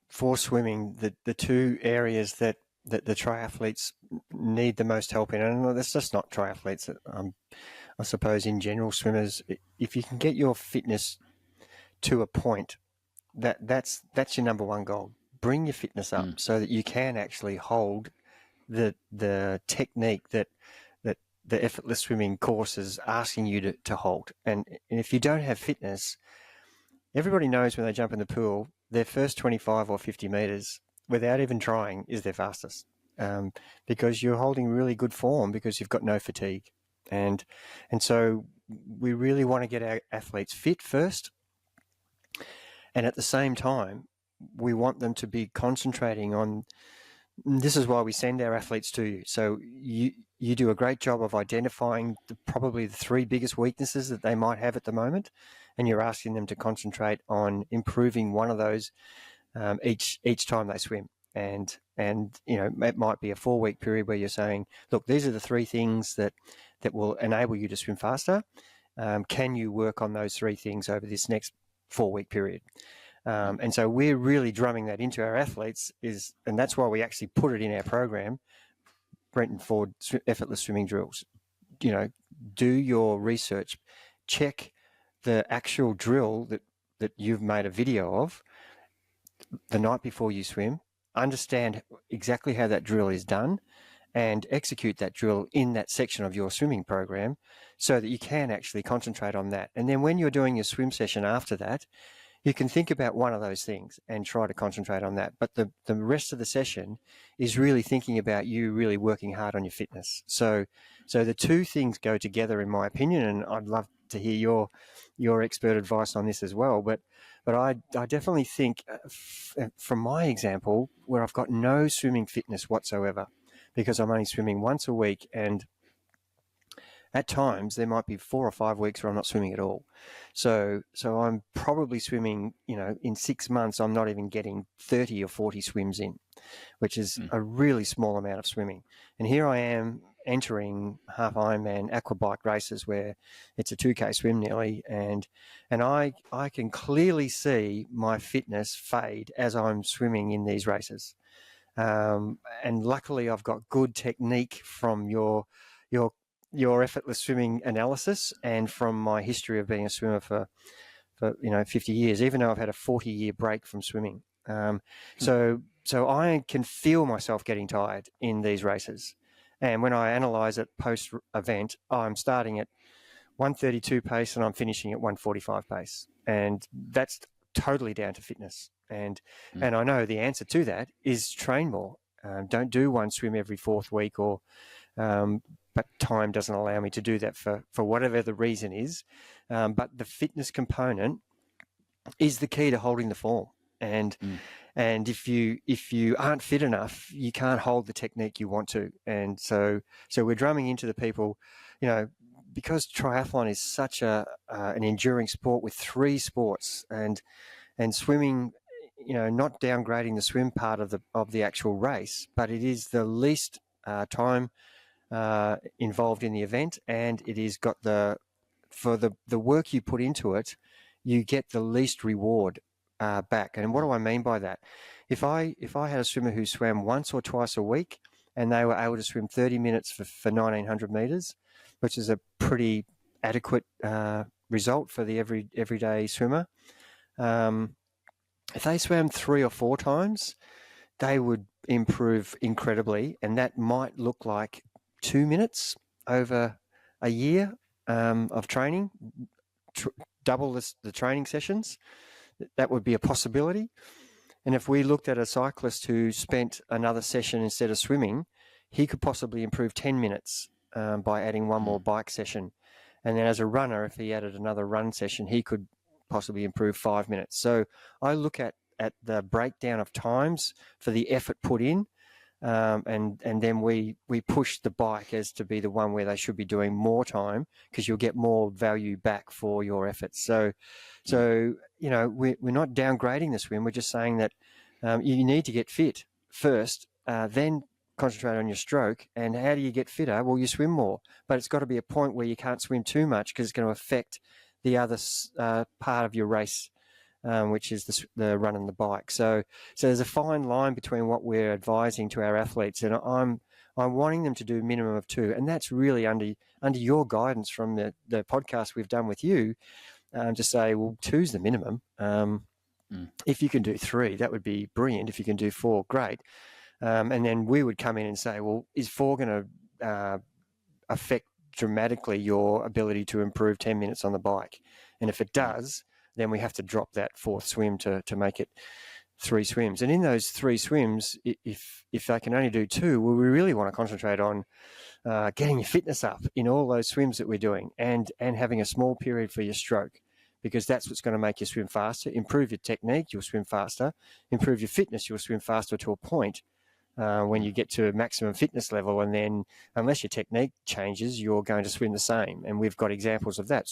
for swimming, the two areas that the triathletes need the most help in, and that's just not triathletes, I suppose in general swimmers, if you can get your fitness to a point, that's your number one goal. Bring your fitness up so that you can actually hold the technique that the effortless swimming course is asking you to hold. And if you don't have fitness, everybody knows when they jump in the pool, their first 25 or 50 meters, without even trying, is their fastest, because you're holding really good form because you've got no fatigue. And so we really want to get our athletes fit first. And at the same time, we want them to be concentrating on, this is why we send our athletes to you. So you do a great job of identifying probably the three biggest weaknesses that they might have at the moment, and you're asking them to concentrate on improving one of those each time they swim. And it might be a 4-week period where you're saying, look, these are the three things that will enable you to swim faster. Can you work on those three things over this next 4-week period? And so we're really drumming that into our athletes, and that's why we actually put it in our program, Brenton Ford effortless swimming drills. Do your research, check the actual drill that you've made a video of the night before you swim, understand exactly how that drill is done, and execute that drill in that section of your swimming program so that you can actually concentrate on that. And then when you're doing your swim session after that, you can think about one of those things and try to concentrate on that. But the rest of the session is really thinking about you really working hard on your fitness. So the two things go together, in my opinion, and I'd love to hear your expert advice on this as well. But I definitely think, from my example, where I've got no swimming fitness whatsoever, because I'm only swimming once a week, and at times there might be 4 or 5 weeks where I'm not swimming at all. So I'm probably swimming, in 6 months, I'm not even getting 30 or 40 swims in, which is a really small amount of swimming. And here I am entering half Ironman aqua bike races where it's a 2K swim nearly. And I can clearly see my fitness fade as I'm swimming in these races. And luckily I've got good technique from your effortless swimming analysis and from my history of being a swimmer for 50 years, even though I've had a 40-year break from swimming. So I can feel myself getting tired in these races. And when I analyze it post-event, I'm starting at 132 pace and I'm finishing at 145 pace. And that's totally down to fitness. And I know the answer to that is train more. Don't do one swim every 4th week, but time doesn't allow me to do that for whatever the reason is. But the fitness component is the key to holding the form. And if you aren't fit enough, you can't hold the technique you want to. And so we're drumming into the people, because triathlon is such an enduring sport with 3 sports, and swimming, not downgrading the swim part of the actual race, but it is the least time involved in the event, and it is got for the work you put into it, you get the least reward back. And what do I mean by that? If I had a swimmer who swam once or twice a week and they were able to swim 30 minutes for 1900 meters, which is a pretty adequate result for the everyday swimmer, if they swam 3 or 4 times, they would improve incredibly, and that might look like 2 minutes over a year of training, double the training sessions. That would be a possibility. And if we looked at a cyclist who spent another session instead of swimming, he could possibly improve 10 minutes by adding one more bike session. And then as a runner, if he added another run session, he could possibly improve 5 minutes. So I look at the breakdown of times for the effort put in, and then we push the bike as to be the one where they should be doing more time, because you'll get more value back for your efforts. So we're not downgrading the swim. We're just saying that you need to get fit first, then concentrate on your stroke. And how do you get fitter? Well, you swim more, but it's got to be a point where you can't swim too much because it's going to affect the other part of your race, which is the run and the bike. So there's a fine line between what we're advising to our athletes, and I'm wanting them to do a minimum of 2, and that's really under your guidance from the podcast we've done with you, to say, well, 2's the minimum. If you can do 3, that would be brilliant. If you can do 4, great. And then we would come in and say, well, is 4 going to affect dramatically your ability to improve 10 minutes on the bike? And if it does, then we have to drop that 4th swim to make it 3 swims. And in those 3 swims, if they can only do 2, well, we really want to concentrate on getting your fitness up in all those swims that we're doing, and having a small period for your stroke, because that's what's going to make you swim faster. Improve your technique, you'll swim faster. Improve your fitness, you'll swim faster to a point when you get to a maximum fitness level. And then unless your technique changes, you're going to swim the same. And we've got examples of that.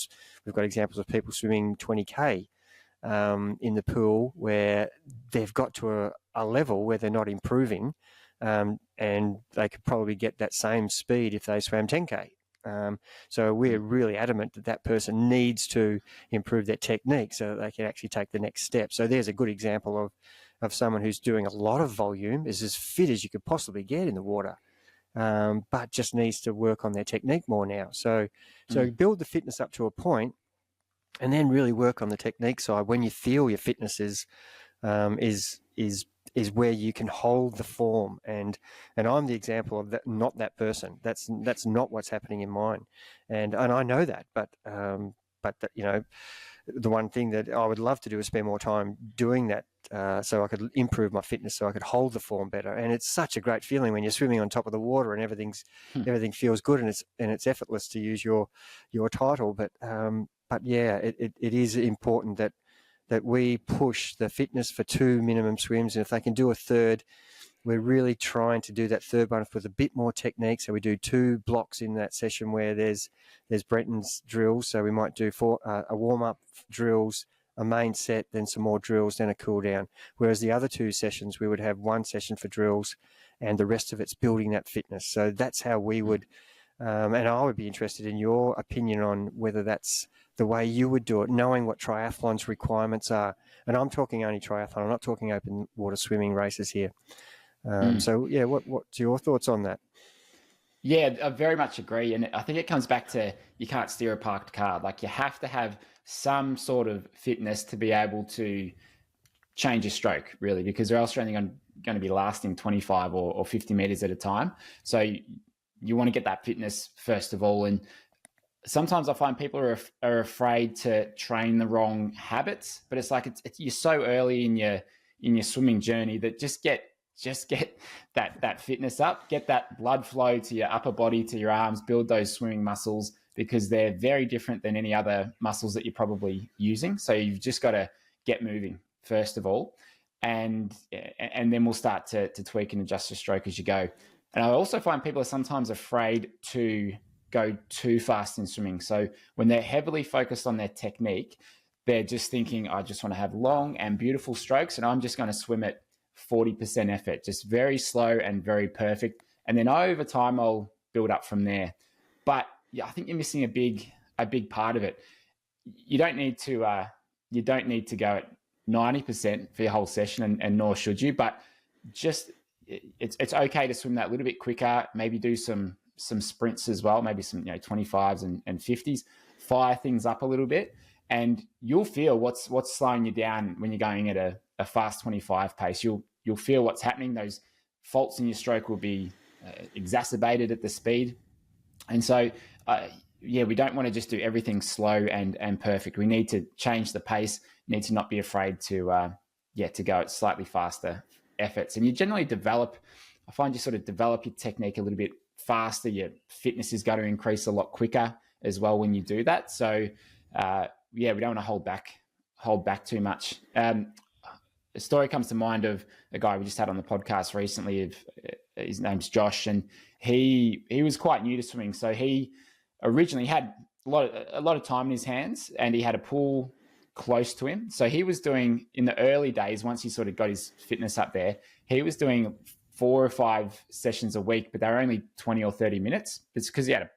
We've got examples of people swimming 20K in the pool where they've got to a level where they're not improving, and they could probably get that same speed if they swam 10K. So we're really adamant that person needs to improve their technique so that they can actually take the next step. So there's a good example of someone who's doing a lot of volume, is as fit as you could possibly get in the water, but just needs to work on their technique more now. So build the fitness up to a point, and then really work on the technique side when you feel your fitness is where you can hold the form. And I'm the example of that, not that person. That's not what's happening in mine. And I know that, but that, you know, the one thing that I would love to do is spend more time doing that, so I could improve my fitness, so I could hold the form better. And it's such a great feeling when you're swimming on top of the water and everything feels good, and it's effortless, to use your title. But yeah, it is important that we push the fitness for 2 minimum swims. And if they can do a 3rd, we're really trying to do that 3rd one with a bit more technique. So we do 2 blocks in that session where there's Brenton's drills. So we might do a warm-up drills, a main set, then some more drills, then a cool down. Whereas the other 2 sessions, we would have 1 session for drills and the rest of it's building that fitness. So that's how we would, and I would be interested in your opinion on whether that's the way you would do it, knowing what triathlon's requirements are. And I'm talking only triathlon. I'm not talking open water swimming races here. So yeah, what's your thoughts on that? Yeah, I very much agree. And I think it comes back to, you can't steer a parked car. Like, you have to have some sort of fitness to be able to change your stroke, really, because they're else only going to be lasting 25 or 50 meters at a time. So you want to get that fitness first of all. And sometimes I find people are afraid to train the wrong habits, but it's like, you're so early in your swimming journey that just get that fitness up, get that blood flow to your upper body, to your arms, build those swimming muscles, because they're very different than any other muscles that you're probably using. So you've just got to get moving first of all, and then we'll start to tweak and adjust your stroke as you go. And I also find people are sometimes afraid to go too fast in swimming. So when they're heavily focused on their technique, they're just thinking, I just want to have long and beautiful strokes, and I'm just going to swim at 40% effort, just very slow and very perfect. And then over time, I'll build up from there. But yeah, I think you're missing a big part of it. You don't need to go at 90% for your whole session, and nor should you. But just it's okay to swim that little bit quicker. Maybe do some sprints as well. Maybe some 25s and 50s. Fire things up a little bit, and you'll feel what's slowing you down when you're going at a fast 25 pace. You'll feel what's happening. Those faults in your stroke will be exacerbated at the speed. And so, we don't want to just do everything slow and perfect. We need to change the pace. Need to not be afraid to go at slightly faster efforts. And you generally I find you sort of develop your technique a little bit faster. Your fitness is going to increase a lot quicker as well when you do that. So, we don't want to hold back too much. A story comes to mind of a guy we just had on the podcast recently. His name's Josh, and he was quite new to swimming. So he originally had a lot of time in his hands, and he had a pool close to him. So he was doing, in the early days, once he sort of got his fitness up there, he was doing 4 or 5 sessions a week, but they were only 20 or 30 minutes. It's because he had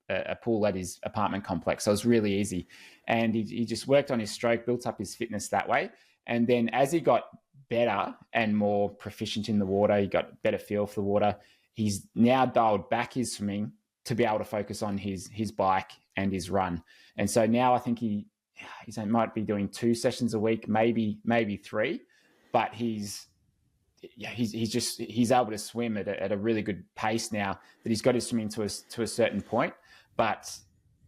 a pool at his apartment complex. So it was really easy. And he just worked on his stroke, built up his fitness that way. And then as he got better and more proficient in the water, he got a better feel for the water. He's now dialed back his swimming to be able to focus on his bike and his run. And so now I think he might be doing 2 sessions a week, maybe 3, but he's able to swim at a really good pace now that he's got his swimming to a certain point. But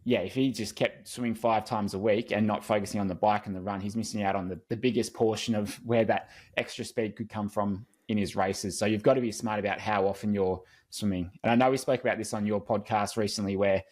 yeah, if he just kept swimming 5 times a week and not focusing on the bike and the run, he's missing out on the biggest portion of where that extra speed could come from in his races. So you've got to be smart about how often you're swimming. And I know we spoke about this on your podcast recently, where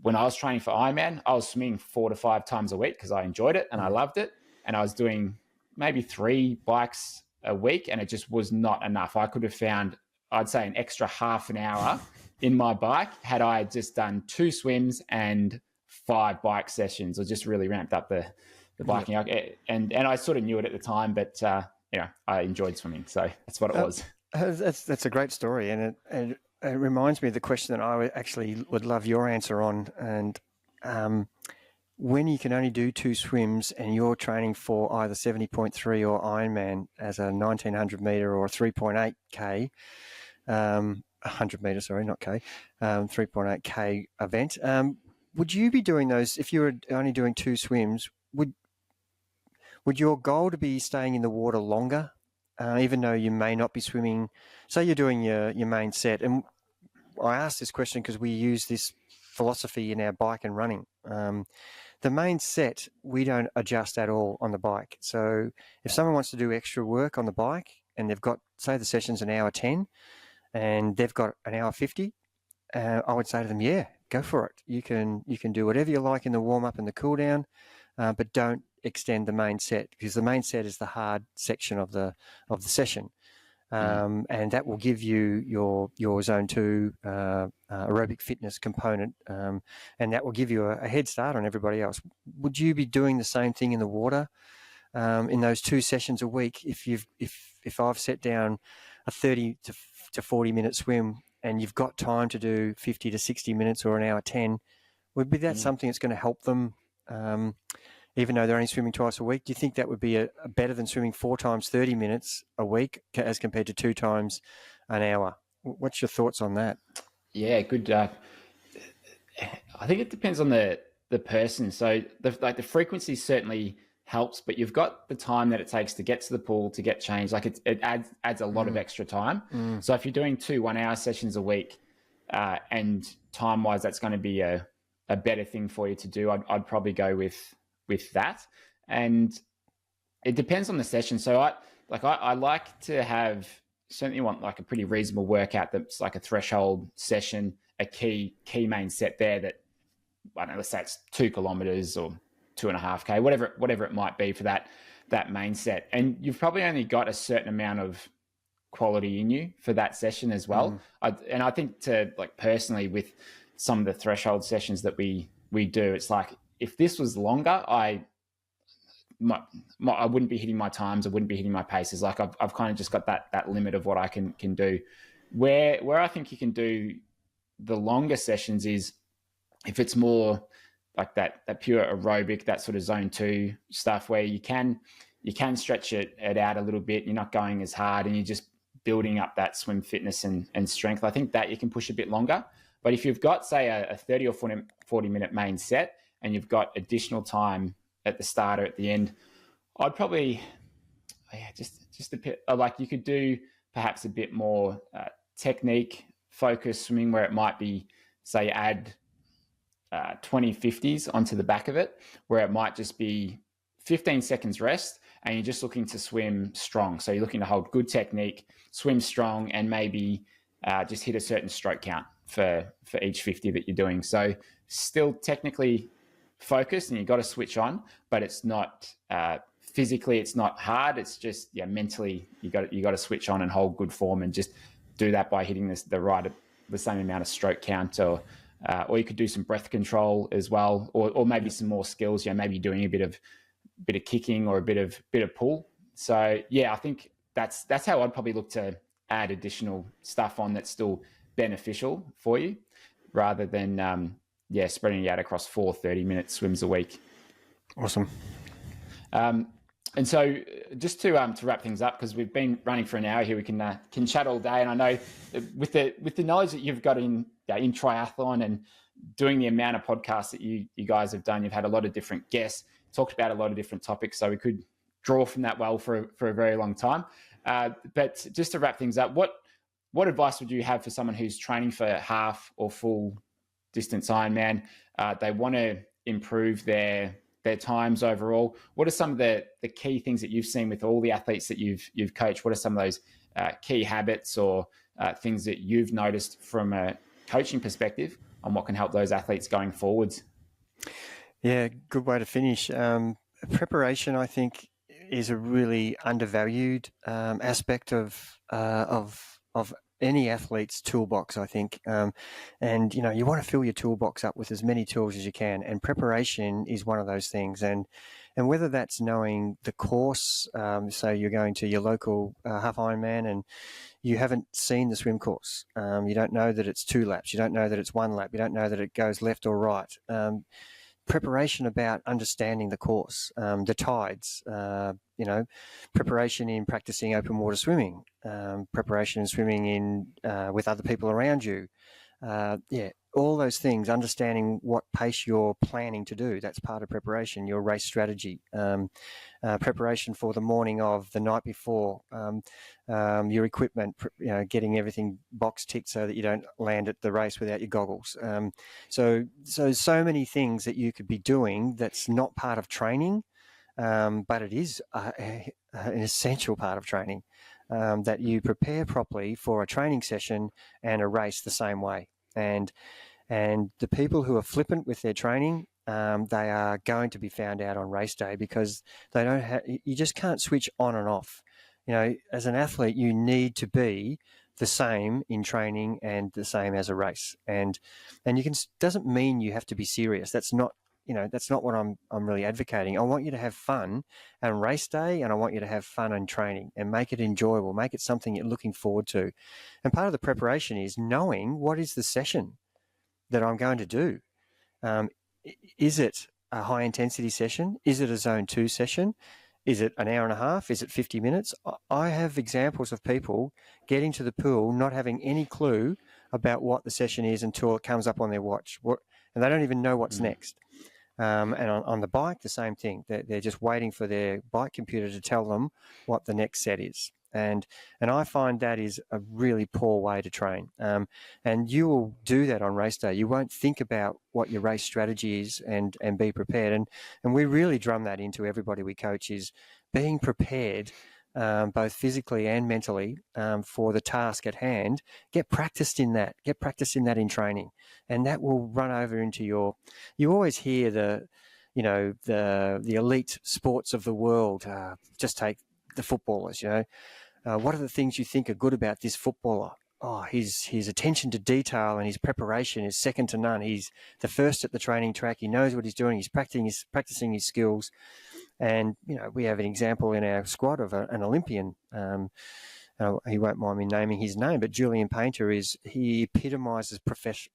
when I was training for Ironman, I was swimming 4 to 5 times a week because I enjoyed it and I loved it. And I was doing maybe 3 bikes a week, and it just was not enough. I could have found, I'd say, an extra half an hour in my bike had I just done 2 swims and 5 bike sessions, or just really ramped up the biking. Yep. And I sort of knew it at the time, but I enjoyed swimming, so that's what it was. That's a great story, and it reminds me of the question that I actually would love your answer on. And when you can only do 2 swims and you're training for either 70.3 or Ironman as a 1900 meter or a 3.8K, 100 meter, sorry, not K, 3.8K event, would you be doing those if you were only doing 2 swims? Would your goal to be staying in the water longer, even though you may not be swimming? Say you're doing your main set, and I asked this question because we use this philosophy in our bike and running. The main set, we don't adjust at all on the bike. So if someone wants to do extra work on the bike and they've got, say the session's an hour 10 and they've got an hour 50, I would say to them, yeah, go for it. You can do whatever you like in the warm up and the cool down, but don't extend the main set, because the main set is the hard section of the session. And that will give you your zone 2 aerobic fitness component, and that will give you a head start on everybody else. Would you be doing the same thing in the water in those 2 sessions a week? If I've set down a 30 to 40 minute swim and you've got time to do 50 to 60 minutes or an hour 10, would be that something that's going to help them? Even though they're only swimming twice a week, do you think that would be a better than swimming 4 times 30 minutes a week as compared to 2 times an hour? What's your thoughts on that? Yeah, good. I think it depends on the person. So the frequency certainly helps, but you've got the time that it takes to get to the pool, to get changed. Like it adds a lot of extra time. So if you're doing 2 1-hour sessions a week, and time-wise, that's going to be a better thing for you to do, I'd probably go with that. And it depends on the session. So I like to certainly want like a pretty reasonable workout that's like a threshold session, a key main set there that, I don't know, let's say it's 2 kilometers or 2.5K, whatever it might be for that main set. And you've probably only got a certain amount of quality in you for that session as well. And I think personally with some of the threshold sessions that we do, it's like, if this was longer, I wouldn't be hitting my times. I wouldn't be hitting my paces. Like I've kind of just got that limit of what I can do. Where I think you can do the longer sessions is if it's more like that pure aerobic, that sort of zone 2 stuff, where you can stretch it out a little bit. You're not going as hard and you're just building up that swim fitness and strength. I think that you can push a bit longer. But if you've got, say, a 30 or 40 minute main set, and you've got additional time at the start or at the end, I'd probably, just a bit, like you could do perhaps a bit more technique focused swimming, where it might be, say, add 20 50s onto the back of it, where it might just be 15 seconds rest and you're just looking to swim strong. So you're looking to hold good technique, swim strong, and maybe just hit a certain stroke count for each 50 that you're doing. So still technically focused, and you've got to switch on, but it's not physically, it's not hard. It's just mentally you got to switch on and hold good form, and just do that by hitting the same amount of stroke count, or you could do some breath control as well, or maybe some more skills. Maybe doing a bit of kicking or a bit of pull. So I think that's how I'd probably look to add additional stuff on that's still beneficial for you, rather than spreading it out across 4 30-minute swims a week. Awesome. And so, just to wrap things up, because we've been running for an hour here, we can chat all day. And I know with the knowledge that you've got in triathlon and doing the amount of podcasts that you guys have done, you've had a lot of different guests, talked about a lot of different topics. So we could draw from that well for a very long time. But just to wrap things up, what advice would you have for someone who's training for half or full distance Ironman? They want to improve their times overall. What are some of the key things that you've seen with all the athletes that you've coached? What are some of those key habits or things that you've noticed from a coaching perspective on what can help those athletes going forwards? Yeah, good way to finish. Preparation, I think, is a really undervalued aspect of any athlete's toolbox, I think. And, you want to fill your toolbox up with as many tools as you can. And preparation is one of those things. And whether that's knowing the course, so you're going to your local half Ironman and you haven't seen the swim course. You don't know that it's 2 laps. You don't know that it's 1 lap. You don't know that it goes left or right. Preparation about understanding the course, the tides, preparation in practicing open water swimming, preparation in swimming in with other people around you. All those things, understanding what pace you're planning to do. That's part of preparation, your race strategy, preparation for the morning of, the night before, your equipment, getting everything box ticked so that you don't land at the race without your goggles. So many things that you could be doing that's not part of training, but it is an essential part of training, that you prepare properly for a training session and a race the same way. And the people who are flippant with their training, they are going to be found out on race day, because they don't have. You just can't switch on and off. As an athlete, you need to be the same in training and the same as a race. And doesn't mean you have to be serious. That's not what I'm really advocating. I want you to have fun on race day, and I want you to have fun in training and make it enjoyable, make it something you're looking forward to. And part of the preparation is knowing what is the session that I'm going to do. Is it a high intensity session? Is it a zone 2 session? Is it an hour and a half? Is it 50 minutes? I have examples of people getting to the pool not having any clue about what the session is until it comes up on their watch. And they don't even know what's next. And on the bike, the same thing. They're just waiting for their bike computer to tell them what the next set is. And I find that is a really poor way to train. And you will do that on race day. You won't think about what your race strategy is and be prepared. And we really drum that into everybody we coach, is being prepared, both physically and mentally, for the task at hand. Get practiced in that. Get practiced in that in training. And that will run over into you always hear the elite sports of the world. Just take the footballers, what are the things you think are good about this footballer? Oh, his attention to detail and his preparation is second to none. He's the first at the training track. He knows what he's doing. He's practicing his skills. And, we have an example in our squad of an Olympian. He won't mind me naming his name, but Julian Painter he epitomizes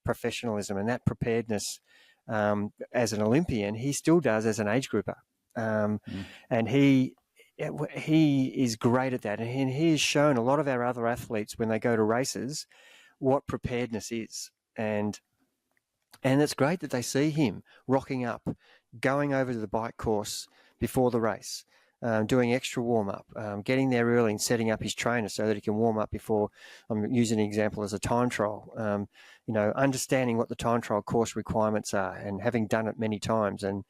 professionalism and that preparedness as an Olympian. He still does as an age grouper. And he is great at that. And he has shown a lot of our other athletes when they go to races what preparedness is. And it's great that they see him rocking up, going over to the bike course before the race, doing extra warm-up, getting there early and setting up his trainer so that he can warm up before. I'm using an example as a time trial, understanding what the time trial course requirements are, and having done it many times and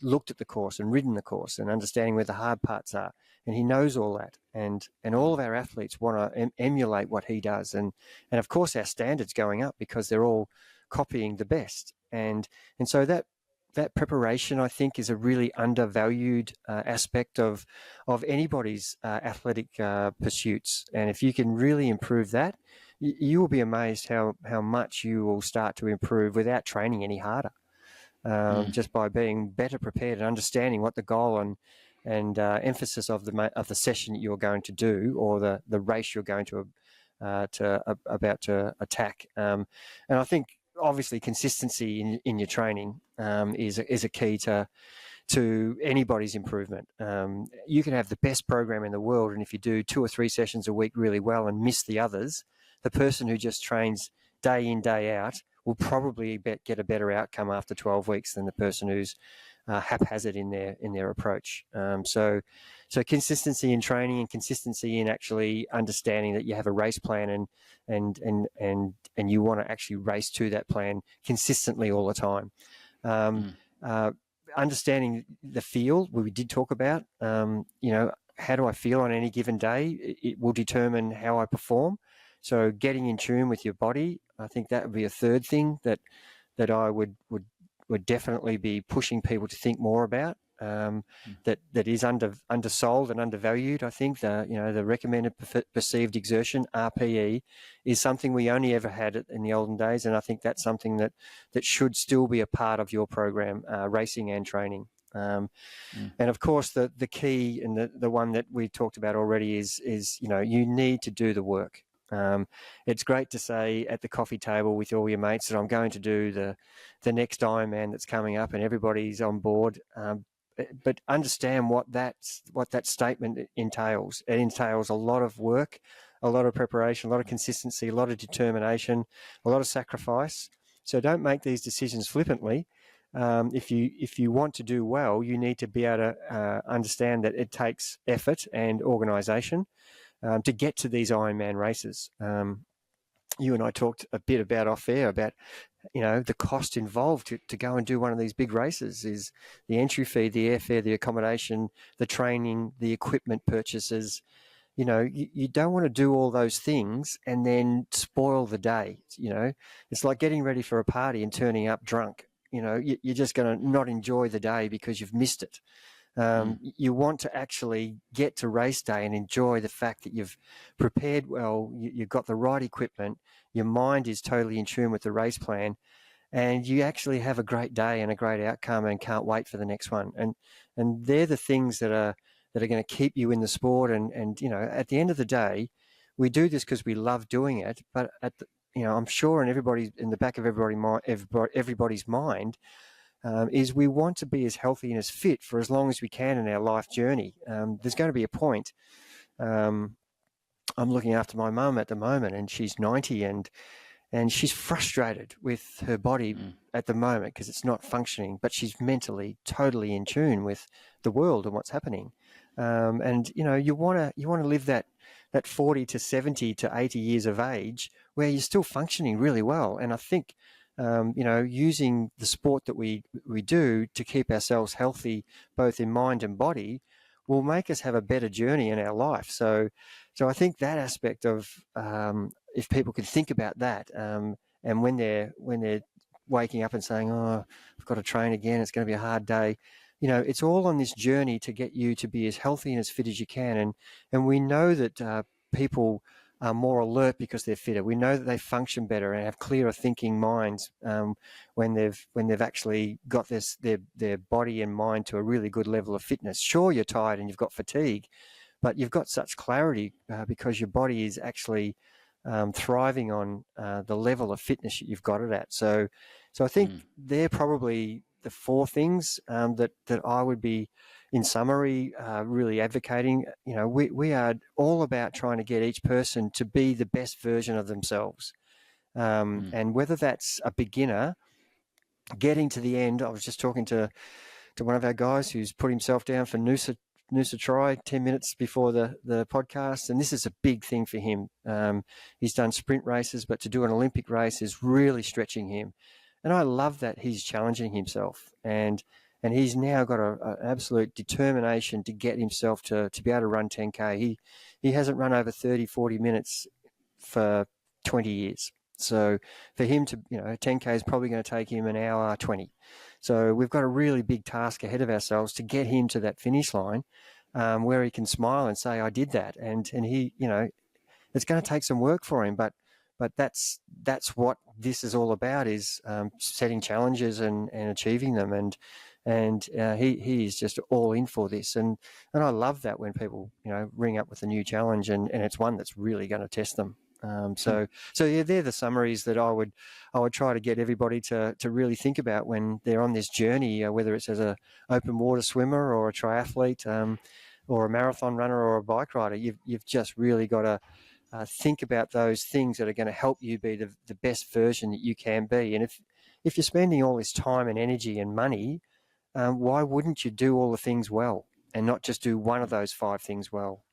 looked at the course and ridden the course and understanding where the hard parts are. And he knows all that. And all of our athletes want to emulate what he does. And of course, our standards going up because they're all copying the best. And so that preparation, I think, is a really undervalued aspect of anybody's athletic pursuits. And if you can really improve that, you will be amazed how much you will start to improve without training any harder. Just by being better prepared and understanding what the goal and emphasis of the session that you're going to do, or the race you're going to about to attack. And I think obviously consistency in your training is a key to anybody's improvement. You can have the best program in the world, and if you do 2 or 3 sessions a week really well and miss the others, the person who just trains day in, day out will probably get a better outcome after 12 weeks than the person who's haphazard in their approach. So consistency in training and consistency in actually understanding that you have a race plan and you want to actually race to that plan consistently all the time. Understanding the feel, we did talk about, how do I feel on any given day? It will determine how I perform. So getting in tune with your body, I think that would be a third thing that I would definitely be pushing people to think more about. That is undersold and undervalued. I think the recommended perceived exertion, RPE, is something we only ever had in the olden days, and I think that's something that should still be a part of your program, racing and training. And of course, the key and the one that we talked about already is you need to do the work. It's great to say at the coffee table with all your mates that I'm going to do the next Ironman that's coming up, and everybody's on board. But understand what that statement entails. It entails a lot of work, a lot of preparation, a lot of consistency, a lot of determination, a lot of sacrifice. So don't make these decisions flippantly. If you want to do well, you need to be able to understand that it takes effort and organisation to get to these Ironman races. You and I talked a bit about off air about the cost involved to go and do one of these big races is the entry fee, the airfare, the accommodation, the training, the equipment purchases. You don't want to do all those things and then spoil the day. It's like getting ready for a party and turning up drunk. You're just going to not enjoy the day because you've missed it. You want to actually get to race day and enjoy the fact that you've prepared well, you've got the right equipment, your mind is totally in tune with the race plan, and you actually have a great day and a great outcome and can't wait for the next one. And they're the things that are going to keep you in the sport. And at the end of the day, we do this because we love doing it. But I'm sure in the back of everybody's mind, is we want to be as healthy and as fit for as long as we can in our life journey. There's going to be a point. I'm looking after my mum at the moment, and she's 90, and she's frustrated with her body at the moment because it's not functioning, but she's mentally totally in tune with the world and what's happening. And you want to live that 40 to 70 to 80 years of age where you're still functioning really well. And I think using the sport that we do to keep ourselves healthy, both in mind and body, will make us have a better journey in our life. So I think that aspect of, if people can think about that, and when they're waking up and saying, "Oh, I've got to train again, it's going to be a hard day," it's all on this journey to get you to be as healthy and as fit as you can. And we know that people are more alert because they're fitter. We know that they function better and have clearer thinking minds when they've actually got their body and mind to a really good level of fitness. Sure, you're tired and you've got fatigue, but you've got such clarity because your body is actually thriving on the level of fitness that you've got it at. So I think they're probably the 4 things that I would be, in summary, really advocating. We are all about trying to get each person to be the best version of themselves. And whether that's a beginner getting to the end. I was just talking to one of our guys who's put himself down for Noosa Try 10 minutes before the podcast, and this is a big thing for him. He's done sprint races, but to do an Olympic race is really stretching him. And I love that he's challenging himself, and he's now got an absolute determination to get himself to be able to run 10K. He hasn't run over 30, 40 minutes for 20 years. So for him to, 10K is probably going to take him an hour 20. So we've got a really big task ahead of ourselves to get him to that finish line where he can smile and say, I did that. And he, it's going to take some work for him, but that's what this is all about, is setting challenges and achieving them. And he is just all in for this. And I love that when people, ring up with a new challenge and it's one that's really going to test them. So yeah, they're the summaries that I would try to get everybody to really think about when they're on this journey, whether it's as a open water swimmer or a triathlete, or a marathon runner or a bike rider. You've just really got to think about those things that are going to help you be the best version that you can be. And if you're spending all this time and energy and money, why wouldn't you do all the things well and not just do one of those 5 things well?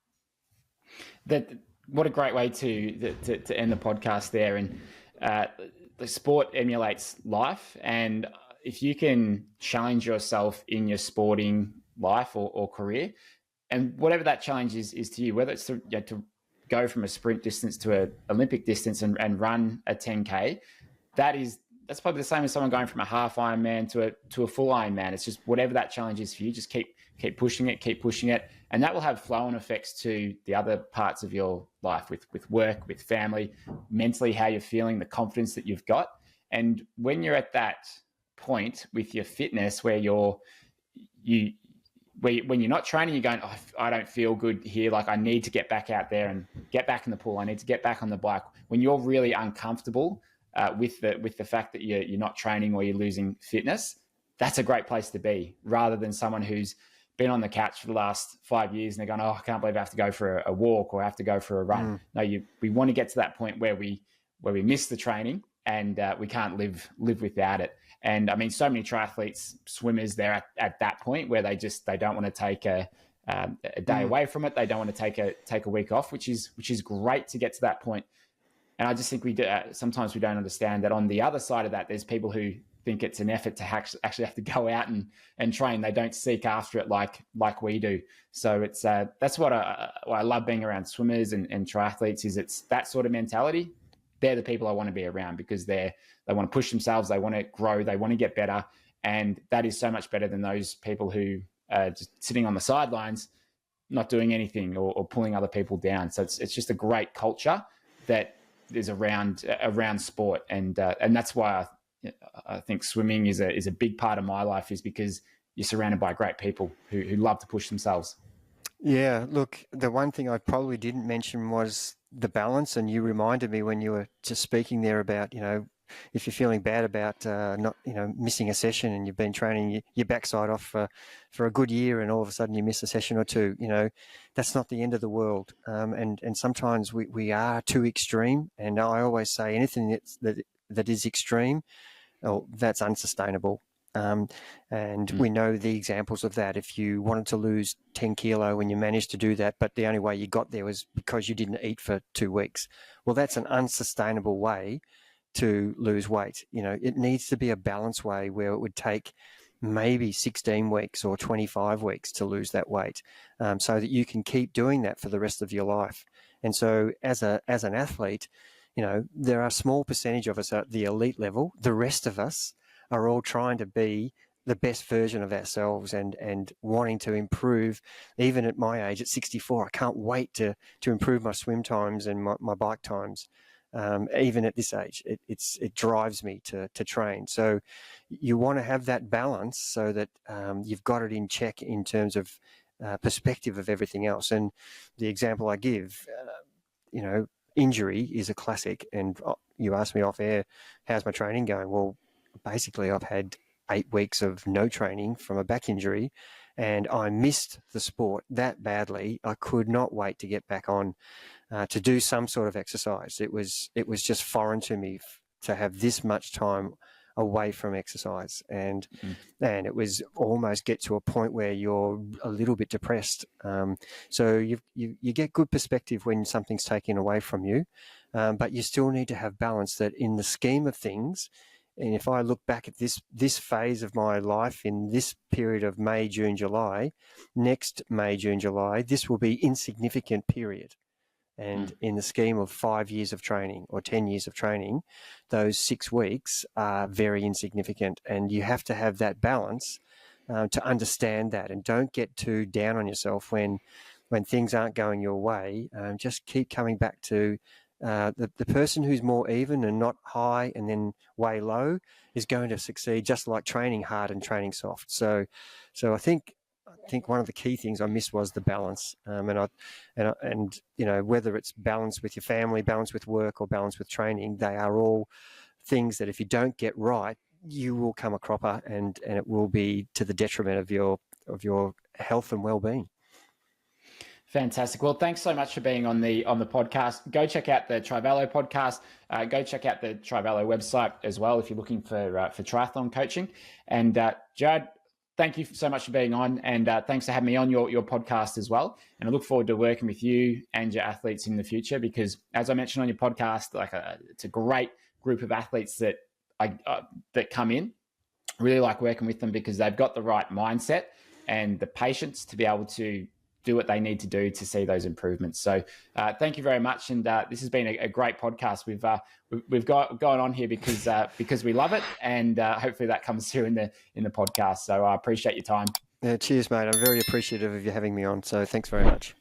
What a great way to end the podcast there. And the sport emulates life, and if you can challenge yourself in your sporting life or career, and whatever that challenge is to you, whether it's to go from a sprint distance to an Olympic distance and run a 10K, that's probably the same as someone going from a half Ironman to a full Ironman. It's just whatever that challenge is for you, just keep pushing it, and that will have flow-on effects to the other parts of your life, with work, with family, mentally, how you're feeling, the confidence that you've got. And when you're at that point with your fitness where when you're not training, you're going, oh, I don't feel good here. Like, I need to get back out there and get back in the pool. I need to get back on the bike. When you're really uncomfortable with the fact that you're not training or you're losing fitness, that's a great place to be, rather than someone who's been on the couch for the last 5 years and they're going, oh, I can't believe I have to go for a walk or I have to go for a run. No, we want to get to that point where we miss the training and we can't live without it. And I mean, so many triathletes, swimmers, they're at that point where they don't want to take a day away from it. They don't want to take a week off, which is great to get to that point. And I just think sometimes we don't understand that on the other side of that, there's people who think it's an effort to actually have to go out and train. They don't seek after it like we do. So it's that's what I love being around swimmers and triathletes, is it's that sort of mentality. They're the people I want to be around, because they want to push themselves, they want to grow, they want to get better. And that is so much better than those people who are just sitting on the sidelines, not doing anything or pulling other people down. So it's just a great culture that is around sport. And that's why I think swimming is a big part of my life, is because you're surrounded by great people who love to push themselves. Yeah, look, the one thing I probably didn't mention was the balance, and you reminded me when you were just speaking there about, if you're feeling bad about not, missing a session, and you've been training your backside off for a good year, and all of a sudden you miss a session or two, that's not the end of the world. And sometimes we are too extreme, and I always say anything that is extreme, that's unsustainable. And we know the examples of that. If you wanted to lose 10 kilo and you managed to do that, but the only way you got there was because you didn't eat for 2 weeks, well, that's an unsustainable way to lose weight. It needs to be a balanced way where it would take maybe 16 weeks or 25 weeks to lose that weight, so that you can keep doing that for the rest of your life. And so as an athlete, there are a small percentage of us at the elite level. The rest of us are all trying to be the best version of ourselves and wanting to improve. Even at my age, at 64, I can't wait to improve my swim times and my bike times. Even at this age, it drives me to train. So you want to have that balance so that you've got it in check in terms of perspective of everything else. And the example I give, injury is a classic. And you asked me off air, how's my training going? Well, basically I've had 8 weeks of no training from a back injury, and I missed the sport that badly. I could not wait to get back on to do some sort of exercise. It was just foreign to me to have this much time away from exercise, and it was almost get to a point where you're a little bit depressed. So you get good perspective when something's taken away from you, but you still need to have balance. That in the scheme of things, and if I look back at this phase of my life in this period of May, June, July, next May, June, July, this will be insignificant period. And in the scheme of 5 years of training or 10 years of training, those 6 weeks are very insignificant. And you have to have that balance to understand that, and don't get too down on yourself when things aren't going your way. Just keep coming back to the person who's more even and not high and then way low is going to succeed, just like training hard and training soft. So I think think one of the key things I missed was the balance. And you know, whether it's balance with your family, balance with work, or balance with training, they are all things that if you don't get right, you will come a cropper, and it will be to the detriment of your health and well-being. Fantastic. Well, thanks so much for being on the podcast. Go check out the Trivelo podcast. Go check out the Trivelo website as well if you're looking for triathlon coaching. And Gerard, thank you so much for being on, and thanks for having me on your podcast as well. And I look forward to working with you and your athletes in the future, because as I mentioned on your podcast, it's a great group of athletes that that come in. Really like working with them because they've got the right mindset and the patience to be able to do what they need to do to see those improvements. So thank you very much. And this has been a great podcast. We've got going on here because we love it, and hopefully that comes through in the podcast. So I appreciate your time. Yeah, cheers, mate. I'm very appreciative of you having me on. So thanks very much.